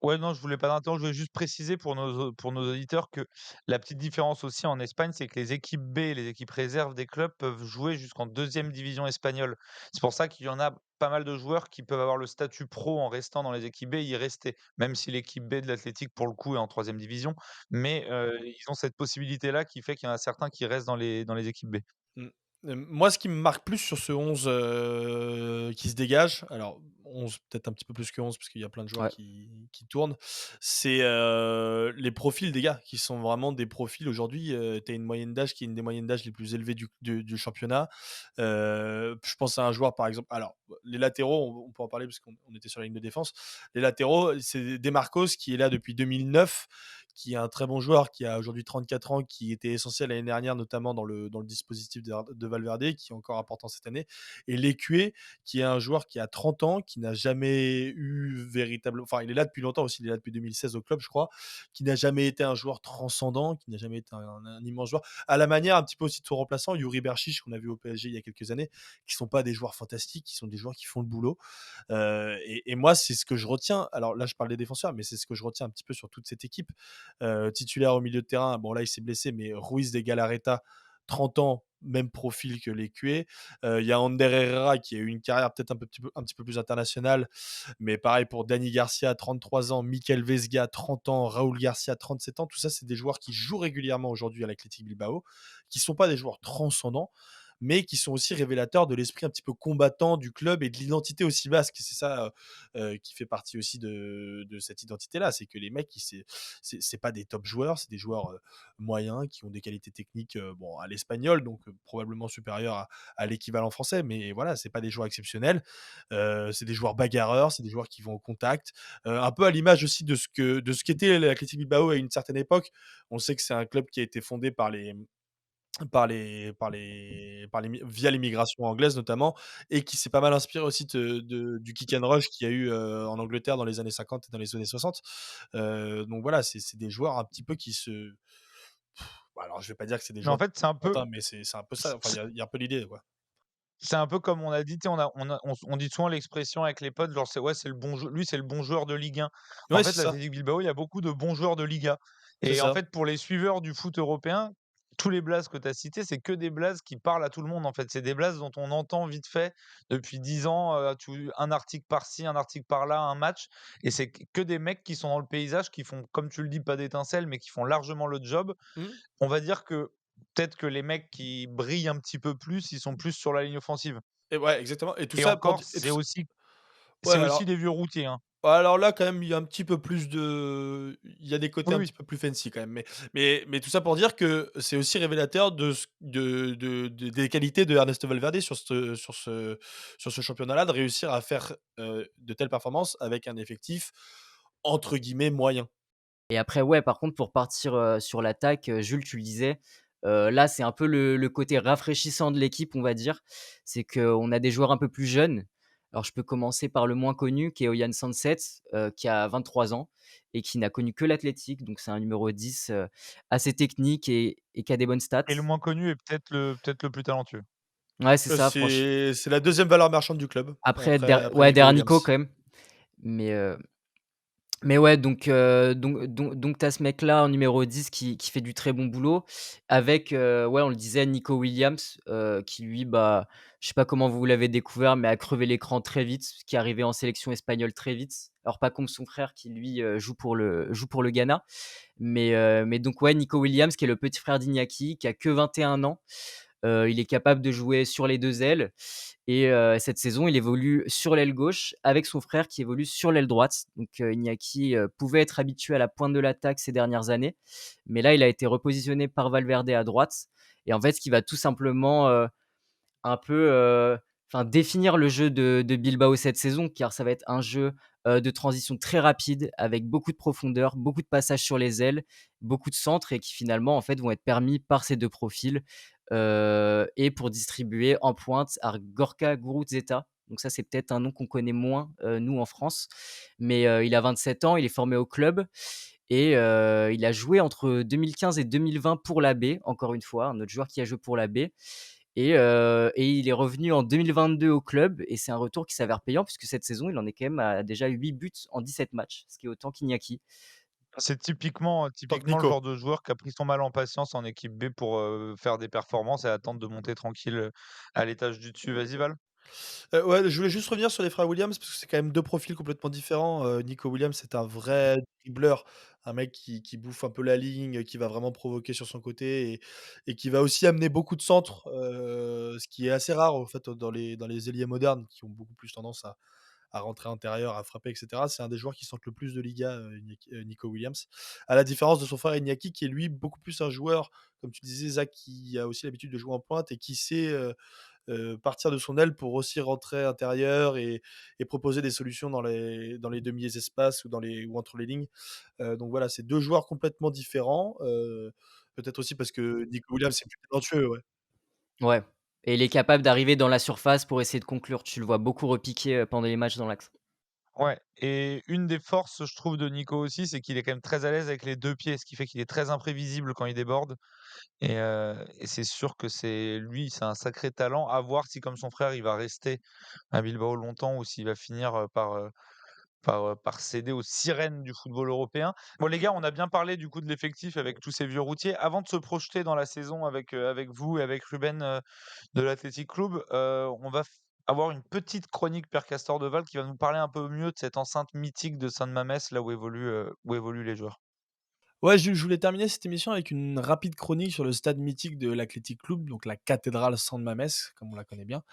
Speaker 1: Ouais, non, je voulais pas t'interrompre, je voulais juste préciser pour nos auditeurs que la petite différence aussi en Espagne, c'est que les équipes B, les équipes réserves des clubs peuvent jouer jusqu'en deuxième division espagnole. C'est pour ça qu'il y en a pas mal de joueurs qui peuvent avoir le statut pro en restant dans les équipes B et y rester, même si l'équipe B de l'Athletic, pour le coup, est en troisième division. Mais ils ont cette possibilité-là qui fait qu'il y en a certains qui restent dans les équipes B.
Speaker 2: Mmh. Moi, ce qui me marque plus sur ce 11 qui se dégage, alors 11 peut-être un petit peu plus que 11 parce qu'il y a plein de joueurs
Speaker 3: Ouais.
Speaker 2: qui tournent, c'est, les profils des gars qui sont vraiment des profils aujourd'hui, tu as une moyenne d'âge qui est une des moyennes d'âge les plus élevées du championnat. Je pense à un joueur par exemple alors les latéraux, on peut en parler parce qu'on était sur la ligne de défense. Les latéraux, c'est Demarcos qui est là depuis 2009, qui est un très bon joueur, qui a aujourd'hui 34 ans, qui était essentiel l'année dernière, notamment dans le dispositif de Valverde, qui est encore important cette année. Et Lecué, qui est un joueur qui a 30 ans, qui n'a jamais eu véritable. Enfin, il est là depuis longtemps aussi, il est là depuis 2016 au club, je crois, qui n'a jamais été un joueur transcendant, qui n'a jamais été un immense joueur. À la manière un petit peu aussi de son remplaçant, Yuri Berchiche, qu'on a vu au PSG il y a quelques années, qui sont pas des joueurs fantastiques, qui sont des joueurs qui font le boulot. Et moi, c'est ce que je retiens. Alors là, je parle des défenseurs, mais c'est ce que je retiens un petit peu sur toute cette équipe. Titulaire au milieu de terrain, bon là il s'est blessé, mais Ruiz de Galarreta, 30 ans, même profil que les QA. Il y a Ander Herrera qui a eu une carrière peut-être un petit peu plus internationale, mais pareil pour Dani Garcia, 33 ans, Mikel Vesga, 30 ans, Raúl Garcia, 37 ans. Tout ça, c'est des joueurs qui jouent régulièrement aujourd'hui à l'Athletic Bilbao, qui ne sont pas des joueurs transcendants, mais qui sont aussi révélateurs de l'esprit un petit peu combattant du club et de l'identité aussi basque. C'est ça qui fait partie aussi de cette identité-là. C'est que les mecs, c'est pas des top joueurs, c'est des joueurs moyens qui ont des qualités techniques bon, à l'espagnol, donc probablement supérieures à l'équivalent français, mais voilà, c'est pas des joueurs exceptionnels. C'est des joueurs bagarreurs, c'est des joueurs qui vont au contact. Un peu à l'image aussi de ce qu'était l'Athletic Bilbao à une certaine époque. On sait que c'est un club qui a été fondé via l'immigration anglaise notamment, et qui s'est pas mal inspiré aussi du kick and rush qu'il y a eu en Angleterre dans les années 50 et dans les années 60. Donc voilà, c'est des joueurs un petit peu qui se. Bah, alors je vais pas dire que c'est des
Speaker 1: Mais en
Speaker 2: joueurs
Speaker 1: fait, c'est un peu
Speaker 2: hein, mais c'est un peu ça. Enfin, il y a un peu l'idée, quoi.
Speaker 1: C'est un peu comme on a dit, tu sais, on dit souvent l'expression avec les potes, genre c'est ouais, c'est le bon jou lui, c'est le bon joueur de Ligue 1. En
Speaker 2: Ouais,
Speaker 1: fait,
Speaker 2: c'est ça,
Speaker 1: l'Athletic Bilbao, il y a beaucoup de bons joueurs de Liga
Speaker 2: c'est
Speaker 1: et en
Speaker 2: ça.
Speaker 1: fait, pour les suiveurs du foot européen, tous les blazes que tu as cités, c'est que des blazes qui parlent à tout le monde, en fait. C'est des blazes dont on entend vite fait depuis 10 ans, un article par-ci, un article par-là, un match et c'est que des mecs qui sont dans le paysage, qui font, comme tu le dis, pas d'étincelles, mais qui font largement le job.
Speaker 2: Mmh.
Speaker 1: On va dire que peut-être que les mecs qui brillent un petit peu plus, ils sont plus sur la ligne offensive.
Speaker 2: Et ouais, exactement et tout
Speaker 1: Et
Speaker 2: ça pour
Speaker 1: encore,
Speaker 2: di et tout ç ouais,
Speaker 1: c'est aussi
Speaker 2: alors
Speaker 1: des vieux routiers, hein.
Speaker 2: alors là, quand même, il y a un petit peu plus il y a des côtés
Speaker 1: Oui,
Speaker 2: un
Speaker 1: oui.
Speaker 2: petit peu plus fancy quand même, mais tout ça pour dire que c'est aussi révélateur de ce des qualités de Ernesto Valverde sur ce championnat-là, de réussir à faire, de telles performances avec un effectif entre guillemets «moyen».
Speaker 3: Et après, ouais, par contre, pour partir, sur l'attaque, Jules, tu le disais, là, c'est un peu le côté rafraîchissant de l'équipe, on va dire. C'est qu'on a des joueurs un peu plus jeunes, Alors je peux commencer par le moins connu qui est Oyan Sanset, qui a 23 ans et qui n'a connu que l'athlétique, donc c'est un numéro 10, assez technique et qui a des bonnes stats.
Speaker 1: Et le moins connu est peut-être le plus talentueux.
Speaker 3: Ouais, c'est ça, franch
Speaker 2: C'est la deuxième valeur marchande du club,
Speaker 3: après
Speaker 2: après
Speaker 3: ouais,
Speaker 2: Nico
Speaker 3: derrière Nico
Speaker 2: Williams.
Speaker 3: quand même, mais ouais, donc tu as ce mec-là en numéro 10 qui fait du très bon boulot avec, ouais, on le disait, Nico Williams, qui lui, bah, je sais pas comment vous l'avez découvert, mais a crevé l'écran très vite, qui est arrivé en sélection espagnole très vite. Alors pas comme son frère qui lui, joue pour le Ghana, mais donc ouais, Nico Williams qui est le petit frère d'Iñaki, qui a que 21 ans. Il est capable de jouer sur les 2 ailes et cette saison, il évolue sur l'aile gauche avec son frère qui évolue sur l'aile droite. Donc Iñaki, pouvait être habitué à la pointe de l'attaque ces dernières années, mais là, il a été repositionné par Valverde à droite et en fait, ce qui va tout simplement, un peu, enfin définir le jeu de Bilbao cette saison, car ça va être un jeu, de transition très rapide avec beaucoup de profondeur, beaucoup de passages sur les ailes, beaucoup de centres et qui finalement, en fait, vont être permis par ces 2 profils, et pour distribuer en pointe à Gorka Guruzeta. Donc ça, c'est peut-être un nom qu'on connaît moins, nous en France, mais il a 27 ans, il est formé au club et il a joué entre 2015 et 2020 pour l'AB, encore une fois, un autre joueur qui a joué pour l'AB et il est revenu en 2022 au club et c'est un retour qui s'avère payant puisque cette saison, il en est quand même à déjà 8 buts en 17 matchs, ce qui est autant qu'Iñaki.
Speaker 1: C'est typiquement,
Speaker 2: Tant que
Speaker 1: typiquement le
Speaker 2: Nico.
Speaker 1: genre de joueur qui a pris son mal en patience en équipe B pour, faire des performances et attendre de monter tranquille, à l'étage du dessus. Vas-y Val.
Speaker 2: Ouais, je voulais juste revenir sur les frères Williams parce que c'est quand même 2 profils complètement différents. Nico Williams, c'est un vrai dribbleur, un mec qui bouffe un peu la ligne, qui va vraiment provoquer sur son côté et qui va aussi amener beaucoup de centres, ce qui est assez rare, en fait, dans les ailiers modernes qui ont beaucoup plus tendance à rentrer intérieur, à frapper et cetera. C'est un des joueurs qui centre le plus de Liga, Nico Williams. À la différence de son frère Iñaki qui est lui beaucoup plus un joueur, comme tu disais Zach, qui a aussi l'habitude de jouer en pointe et qui sait, partir de son aile pour aussi rentrer intérieur et proposer des solutions dans les demi-espaces ou entre les lignes. Donc voilà, c'est 2 joueurs complètement différents, peut-être aussi parce que Nico Williams est plus talentueux, ouais.
Speaker 3: Ouais et il est capable d'arriver dans la surface pour essayer de conclure. Tu le vois beaucoup repiquer, pendant les matchs dans l'axe.
Speaker 1: Ouais, et une des forces, je trouve, de Nico aussi, c'est qu'il est quand même très à l'aise avec les 2 pieds, ce qui fait qu'il est très imprévisible quand il déborde et c'est sûr que c'est un sacré talent. À voir si, comme son frère, il va rester à Bilbao longtemps ou s'il va finir, par céder aux sirènes du football européen. Bon les gars, on a bien parlé du coup de l'effectif avec tous ces vieux routiers. Avant de se projeter dans la saison avec vous et avec Ruben, de l'Athletic Club, on va avoir une petite chronique Père Castor de Val qui va nous parler un peu mieux de cette enceinte mythique de San Mamés, là où évoluent les joueurs.
Speaker 2: Ouais, je voulais terminer cette émission avec une rapide chronique sur le stade mythique de l'Athletic Club, donc la cathédrale San Mamés, comme on la connaît bien.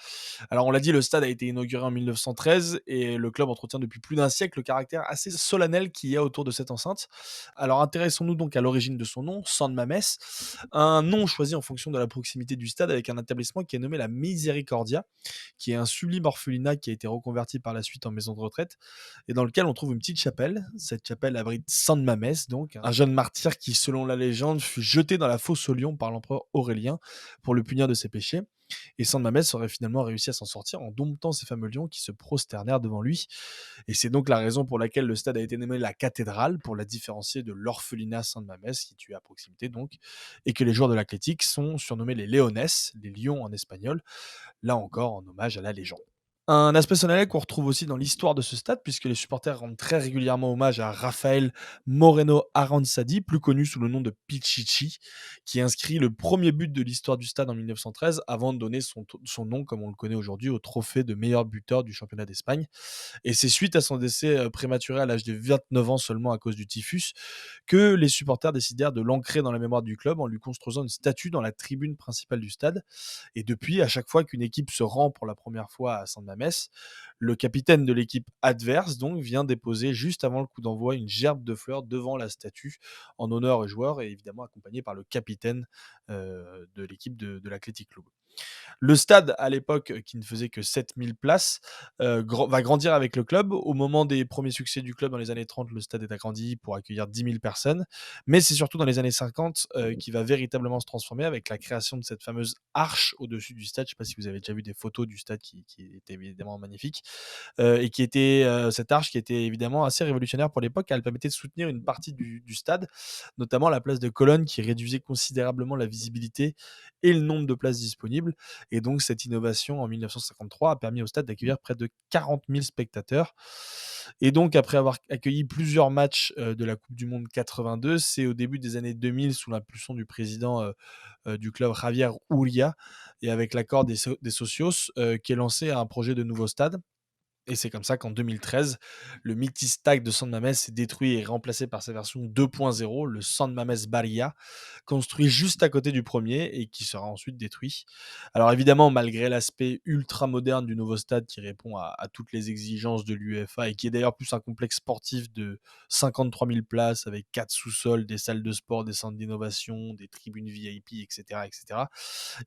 Speaker 2: Alors, on l'a dit, le stade a été inauguré en 1913 et le club entretient depuis plus d'un siècle le caractère assez solennel qu'il y a autour de cette enceinte. Alors, intéressons-nous donc à l'origine de son nom, San Mamés, un nom choisi en fonction de la proximité du stade avec un établissement qui est nommé la Misericordia, qui est un sublime orphelinat qui a été reconverti par la suite en maison de retraite et dans lequel on trouve une petite chapelle. Cette chapelle abrite San Mamés, donc un jeune martyr qui, selon la légende, fut jeté dans la fosse au lion par l'empereur Aurélien pour le punir de ses péchés. Et San Mamés aurait finalement réussi à s'en sortir en domptant ces fameux lions qui se prosternèrent devant lui. Et c'est donc la raison pour laquelle le stade a été nommé la cathédrale, pour la différencier de l'orphelinat San Mamés, situé à proximité donc, et que les joueurs de l'Athletic sont surnommés les Leones, les lions en espagnol, là encore en hommage à la légende. Un aspect solennel qu'on retrouve aussi dans l'histoire de ce stade, puisque les supporters rendent très régulièrement hommage à Rafael Moreno Aranzadi, plus connu sous le nom de Pichichi, qui inscrit le premier but de l'histoire du stade en 1913, avant de donner son nom, comme on le connaît aujourd'hui, au trophée de meilleur buteur du championnat d'Espagne. Et c'est suite à son décès prématuré à l'âge de 29 ans seulement à cause du typhus, que les supporters décidèrent de l'ancrer dans la mémoire du club en lui construisant une statue dans la tribune principale du stade. Et depuis, à chaque fois qu'une équipe se rend pour la première fois à San Mamés, le capitaine de l'équipe adverse donc vient déposer juste avant le coup d'envoi une gerbe de fleurs devant la statue en honneur aux joueurs et évidemment accompagné par le capitaine de l'équipe de l'Athletic Club. Le stade, à l'époque, qui ne faisait que 7000 places, va grandir avec le club. Au moment des premiers succès du club dans les années 30, le stade est agrandi pour accueillir 10 000 personnes. Mais c'est surtout dans les années 50 qu'il va véritablement se transformer avec la création de cette fameuse arche au-dessus du stade. Je ne sais pas si vous avez déjà vu des photos du stade qui était évidemment magnifique. Et qui était cette arche qui était évidemment assez révolutionnaire pour l'époque. Elle permettait de soutenir une partie du stade, notamment la place de Colonne, qui réduisait considérablement la visibilité et le nombre de places disponibles. Et donc, cette innovation en 1953 a permis au stade d'accueillir près de 40 000 spectateurs. Et donc, après avoir accueilli plusieurs matchs de la Coupe du Monde 82, c'est au début des années 2000, sous l'impulsion du président du club Javier Uria, et avec l'accord des socios, qu'est lancé un projet de nouveau stade. Et c'est comme ça qu'en 2013, le mythique stade de San Mamés est détruit et remplacé par sa version 2.0, le San Mamés Barria, construit juste à côté du premier et qui sera ensuite détruit. Alors évidemment, malgré l'aspect ultra moderne du nouveau stade qui répond à toutes les exigences de l'UEFA et qui est d'ailleurs plus un complexe sportif de 53 000 places avec 4 sous-sols, des salles de sport, des centres d'innovation, des tribunes VIP, etc., etc.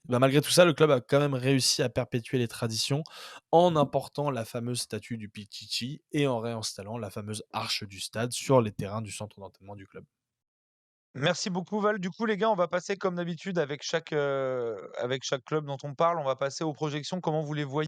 Speaker 2: Bah, malgré tout ça, le club a quand même réussi à perpétuer les traditions en important la fameuse statue du Pichichi et en réinstallant la fameuse arche du stade sur les terrains du centre d'entraînement du club.
Speaker 1: Merci beaucoup Val. Du coup les gars, on va passer comme d'habitude avec chaque club dont on parle, on va passer aux projections. Comment vous les voyez?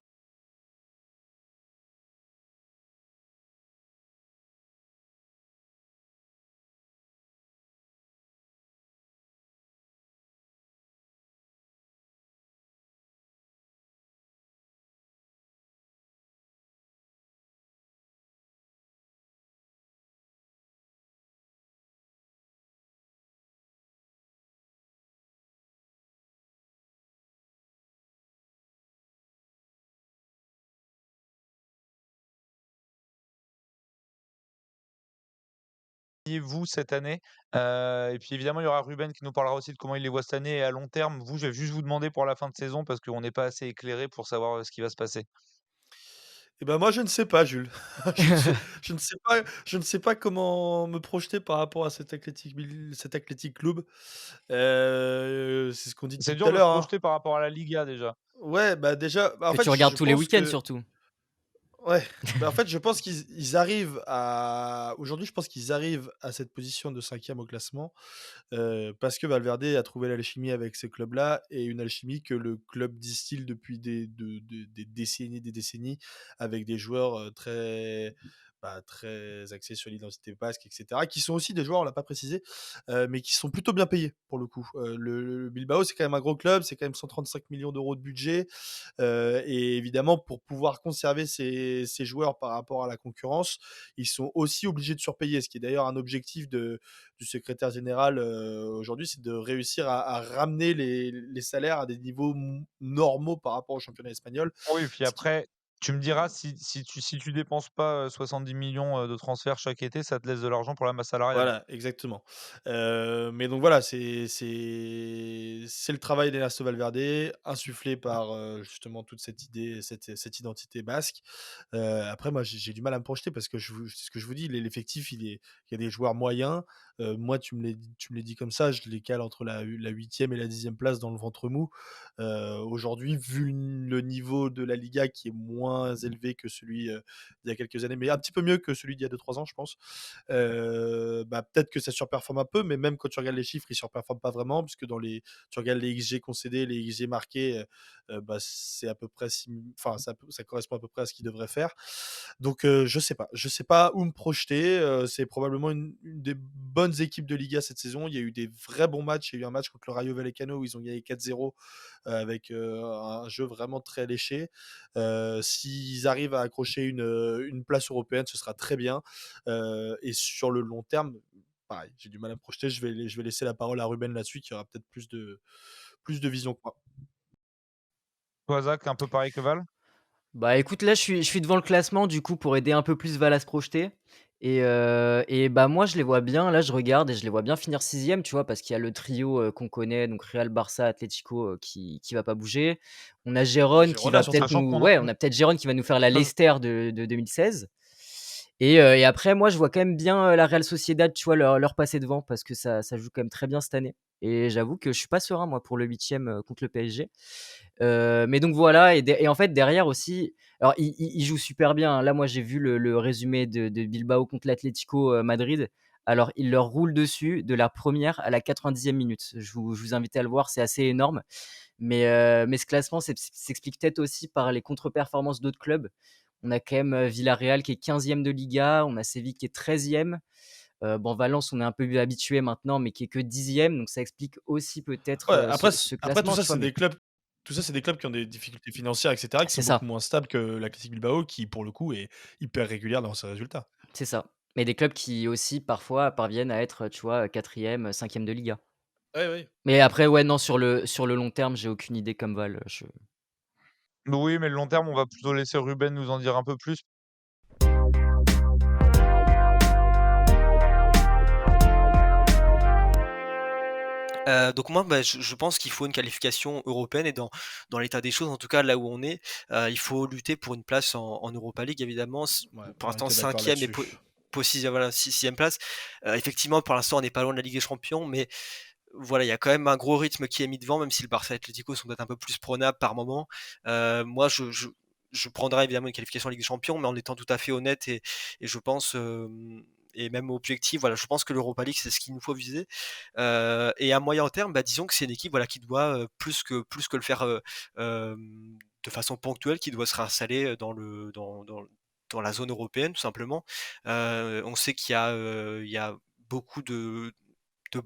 Speaker 1: Vous cette année? Et puis évidemment, il y aura Ruben qui nous parlera aussi de comment il les voit cette année et à long terme. Vous, je vais juste vous demander pour la fin de saison parce qu'on n'est pas assez éclairé pour savoir, ce qui va se passer.
Speaker 2: Et ben moi, je ne sais pas, Jules. Je ne sais pas comment me projeter par rapport à cet Athletic Club. C'est ce qu'on dit
Speaker 1: C'est
Speaker 2: depuis tout
Speaker 1: dur
Speaker 2: à
Speaker 1: de se
Speaker 2: l'heure, hein.
Speaker 1: projeter par rapport à la Liga déjà.
Speaker 2: Ouais, bah déjà, bah en
Speaker 3: Que
Speaker 2: fait,
Speaker 3: tu
Speaker 2: je
Speaker 3: regardes tous les
Speaker 2: pense
Speaker 3: week-ends
Speaker 2: que
Speaker 3: surtout.
Speaker 2: ouais, bah, en fait, je pense qu'ils arrivent à aujourd'hui, je pense qu'ils arrivent à cette position de 5e au classement, parce que Valverde a trouvé l'alchimie avec ces clubs-là et une alchimie que le club distille depuis des décennies avec des joueurs, très axés sur l'identité basque et cetera, qui sont aussi des joueurs, on l'a pas précisé, mais qui sont plutôt bien payés pour le coup. Le Bilbao, c'est quand même un gros club, c'est quand même 135 millions d'euros de budget. Et évidemment, pour pouvoir conserver ces joueurs par rapport à la concurrence, ils sont aussi obligés de surpayer, ce qui est d'ailleurs un objectif du secrétaire général aujourd'hui, c'est de réussir à ramener les salaires à des niveaux normaux par rapport au championnat espagnol.
Speaker 1: Oui, puis
Speaker 2: Ce qui,
Speaker 1: après, tu me diras si tu dépenses pas, 70 millions de transferts chaque été, ça te laisse de l'argent pour la masse salariale.
Speaker 2: Voilà, exactement. Mais donc voilà, c'est le travail d'Ernesto Valverde, insufflé par, justement toute cette idée, cette identité basque. Après moi, j'ai du mal à me projeter parce que c'est ce que je vous dis, l'effectif, il y a des joueurs moyens. Moi, tu me les dis comme ça, je les cale entre la 8e et la 10e place dans le ventre mou. Aujourd'hui, vu le niveau de la Liga qui est moins élevé que celui, d'il y a quelques années, mais un petit peu mieux que celui d'il y a 2-3 ans, je pense. Bah, peut-être que ça surperforme un peu, mais même quand tu regardes les chiffres, ils surperforment pas vraiment, puisque tu regardes les XG concédés, les XG marqués, bah, c'est à peu près, enfin, ça correspond à peu près à ce qu'ils devraient faire. Donc, je sais pas où me projeter. C'est probablement une des bonnes équipes de Liga cette saison. Il y a eu des vrais bons matchs. Il y a eu un match contre le Rayo Vallecano où ils ont gagné 4-0 avec un jeu vraiment très léché. S'ils arrivent à accrocher une place européenne, ce sera très bien. Et sur le long terme, pareil, j'ai du mal à me projeter. Je vais laisser la parole à Ruben là-dessus, qui aura peut-être plus de vision que moi.
Speaker 1: Toi, Zach, un peu pareil que Val?
Speaker 3: Bah, écoute, là, je suis devant le classement, du coup, pour aider un peu plus Val à se projeter et bah, moi, je les vois bien. Là, je regarde et je les vois bien finir 6e, tu vois? Parce qu'il y a le trio, qu'on connaît, donc Real, Barça, Atlético, qui va pas bouger. On a Gérone qui
Speaker 2: Girona
Speaker 3: va
Speaker 2: surtout.
Speaker 3: peut-être
Speaker 1: Sachant
Speaker 3: nous
Speaker 1: qu'on en
Speaker 3: ouais, on a peut-être Gérone qui va nous faire la Leicester de 2016 Et après, moi, je vois quand même bien la Real Sociedad, tu vois, leur passer devant parce que ça joue quand même très bien cette année. Et j'avoue que je suis pas serein, moi, pour le huitième contre le PSG. Mais donc voilà, et en fait, derrière aussi, alors ils jouent super bien, hein. Là, moi, j'ai vu le résumé de Bilbao contre l'Atlético Madrid. Alors, ils leur roulent dessus de la première à la 90e minute. Je vous invite à le voir, c'est assez énorme. Mais ce classement s'explique peut-être aussi par les contre-performances d'autres clubs. On a quand même Villarreal qui est 15e de Liga, on a Séville qui est 13e. Bon, Valence, on est un peu habitué maintenant, mais qui est que 10e. Donc ça explique aussi peut-être
Speaker 2: Ouais,
Speaker 3: ce
Speaker 2: après tout
Speaker 3: classement,
Speaker 2: ça,
Speaker 3: tu vois.
Speaker 2: c'est
Speaker 3: Mais
Speaker 2: des clubs qui ont des difficultés financières et cetera, qui
Speaker 3: c'est
Speaker 2: sont beaucoup
Speaker 3: ça,
Speaker 2: moins stables que l'Athletic Bilbao qui, pour le coup, est hyper régulière dans ses résultats.
Speaker 3: c'est ça. Mais des clubs qui aussi parfois parviennent à être, tu vois, 4e, 5e de Liga.
Speaker 2: Ouais, ouais.
Speaker 3: Mais après, ouais, non, sur le long terme, j'ai aucune idée comme Val.
Speaker 1: Oui, mais le long terme, on va plutôt laisser Ruben nous en dire un peu plus.
Speaker 4: Donc moi, je pense qu'il faut une qualification européenne et dans l'état des choses, en tout cas là où on est, il faut lutter pour une place en Europa League évidemment.
Speaker 2: Ouais,
Speaker 4: Pour
Speaker 2: on
Speaker 4: l'instant
Speaker 2: était d'accord
Speaker 4: 5e et
Speaker 2: là-dessus.
Speaker 4: possible voilà 6e place. Effectivement, pour l'instant, on n'est pas loin de la Ligue des Champions, mais voilà, il y a quand même un gros rythme qui est mis devant, même si le Barça et l'Atlético sont peut-être un peu plus prenables par moment. Moi, je prendrais évidemment une qualification en Ligue des Champions, mais en étant tout à fait honnête et je pense et même objectif, voilà, je pense que l'Europa League c'est ce qu'il nous faut viser. Et à moyen terme, disons que c'est une équipe voilà qui doit plus que le faire de façon ponctuelle, qui doit se réinstaller dans la zone européenne tout simplement. On sait qu'il y a beaucoup de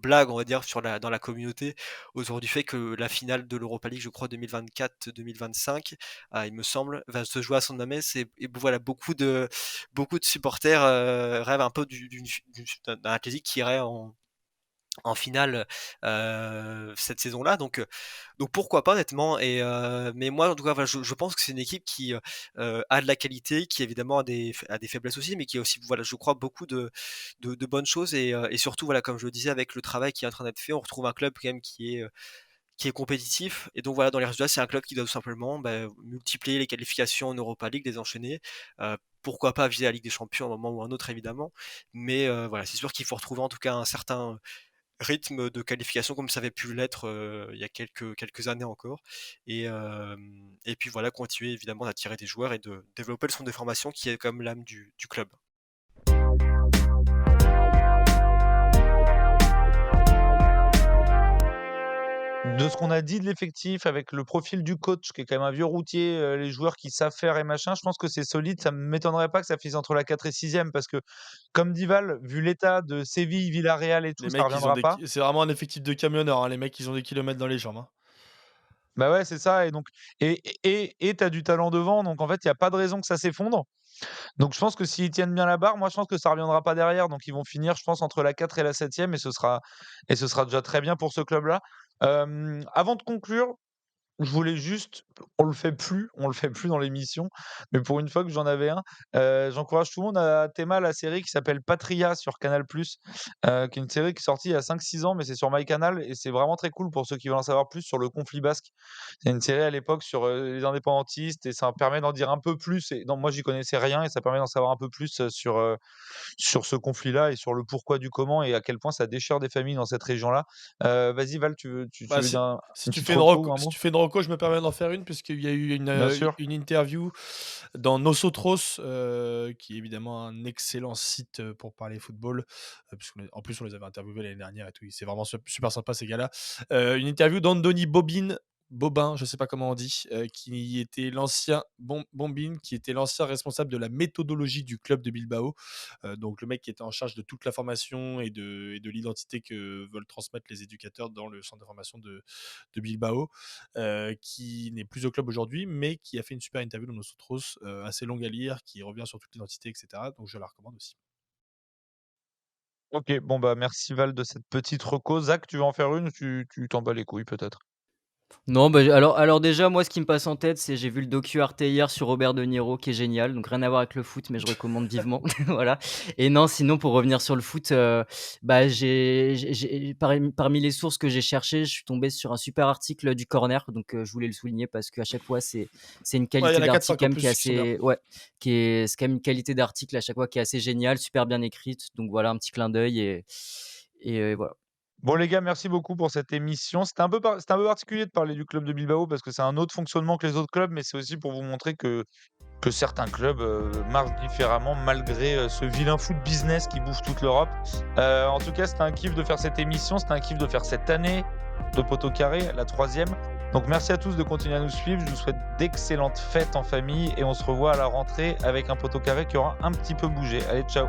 Speaker 4: blagues, on va dire, dans la communauté autour du fait que la finale de l'Europa League, je crois 2024-2025, il me semble, va se jouer à San Mamés et voilà, beaucoup de supporters rêvent un peu d'un Athletic qui irait en finale cette saison-là. Donc pourquoi pas honnêtement. Mais moi en tout cas voilà, je pense que c'est une équipe qui a de la qualité, qui évidemment a des faiblesses aussi, mais qui a aussi voilà je crois beaucoup de bonnes choses et surtout voilà comme je le disais avec le travail qui est en train d'être fait, on retrouve un club quand même qui est compétitif. Et donc voilà, dans les résultats, c'est un club qui doit tout simplement multiplier les qualifications en Europa League, les enchaîner. Pourquoi pas viser la Ligue des Champions à un moment ou à un autre, évidemment. Mais voilà, c'est sûr qu'il faut retrouver en tout cas un certain rythme de qualification comme ça avait pu l'être il y a quelques années encore. Et puis voilà, continuer évidemment d'attirer des joueurs et de développer le centre de formation qui est comme l'âme du club.
Speaker 1: De ce qu'on a dit de l'effectif, avec le profil du coach, qui est quand même un vieux routier, les joueurs qui savent faire et machin, je pense que c'est solide. Ça ne m'étonnerait pas que ça finisse entre la 4 et 6e parce que, comme dit Val, vu l'état de Séville, Villarreal et tout,
Speaker 2: Les
Speaker 1: ça
Speaker 2: mecs, ils ont
Speaker 1: reviendra pas.
Speaker 2: c'est vraiment un effectif de camionneurs, hein, les mecs, ils ont des kilomètres dans les jambes, hein.
Speaker 1: Bah ouais, c'est ça. Et donc, tu as du talent devant. Donc, en fait, il y a pas de raison que ça s'effondre. Donc, je pense que s'ils tiennent bien la barre, moi, je pense que ça reviendra pas derrière. Donc, ils vont finir, je pense, entre la 4 et la 7e et ce sera déjà très bien pour ce club-là. Avant de conclure, je voulais juste on le fait plus dans l'émission, mais pour une fois que j'en avais un, j'encourage tout le monde à théma la série qui s'appelle Patria sur Canal+, qui est une série qui est sortie il y a 5-6 ans, mais c'est sur MyCanal et c'est vraiment très cool pour ceux qui veulent en savoir plus sur le conflit basque. C'est une série à l'époque sur, les indépendantistes et ça permet d'en dire un peu plus et non, moi j'y connaissais rien et ça permet d'en savoir un peu plus, sur ce conflit-là et sur le pourquoi du comment et à quel point ça déchire des familles dans cette région-là. Vas-y Val, tu
Speaker 2: Bah,
Speaker 1: veux dire
Speaker 2: si
Speaker 1: une
Speaker 2: tu
Speaker 1: petite
Speaker 2: fais une
Speaker 1: reco
Speaker 2: reco
Speaker 1: ou un
Speaker 2: si
Speaker 1: mot?
Speaker 2: tu fais une reco, je me permets d'en faire une puisqu'il y a eu
Speaker 1: Bien sûr.
Speaker 2: une interview dans Nosotros, qui est évidemment un excellent site, pour parler football, en plus on les avait interviewés l'année dernière et tout, c'est vraiment super sympa ces gars-là. Une interview d'Andoni Bobin, je sais pas comment on dit, qui était Bombin, qui était l'ancien responsable de la méthodologie du club de Bilbao. Donc le mec qui était en charge de toute la formation et de l'identité que veulent transmettre les éducateurs dans le centre de formation de Bilbao, qui n'est plus au club aujourd'hui, mais qui a fait une super interview dans Nosotros, assez longue à lire, qui revient sur toute l'identité, etc. Donc je la recommande aussi.
Speaker 1: OK, bon, bah, merci Val de cette petite reco. Zach, tu veux en faire une ou tu t'en bats les couilles peut-être?
Speaker 3: Non, bah, alors déjà, moi, ce qui me passe en tête, c'est j'ai vu le docu Arte hier sur Robert De Niro qui est génial, donc rien à voir avec le foot, mais je recommande vivement. Voilà. Et non, sinon, pour revenir sur le foot, bah, parmi les sources que j'ai cherchées, je suis tombé sur un super article du Corner, donc je voulais le souligner parce qu'à chaque fois, c'est une
Speaker 2: Ouais, il y
Speaker 3: qualité
Speaker 2: en a
Speaker 3: d'article
Speaker 2: 4-5
Speaker 3: quand
Speaker 2: en
Speaker 3: même qui est
Speaker 2: plus qui sont bien.
Speaker 3: assez ouais, c'est quand même une qualité d'article à chaque fois qui est assez géniale, super bien écrite, donc voilà, un petit clin d'œil et voilà.
Speaker 1: Bon les gars, merci beaucoup pour cette émission. C'était un peu particulier de parler du club de Bilbao parce que c'est un autre fonctionnement que les autres clubs, mais c'est aussi pour vous montrer que certains clubs, marchent différemment malgré, ce vilain foot business qui bouffe toute l'Europe. En tout cas, c'était un kiff de faire cette émission, c'était un kiff de faire cette année de Poteau Carré, la 3e. Donc merci à tous de continuer à nous suivre. Je vous souhaite d'excellentes fêtes en famille et on se revoit à la rentrée avec un Poteau Carré qui aura un petit peu bougé. Allez, ciao!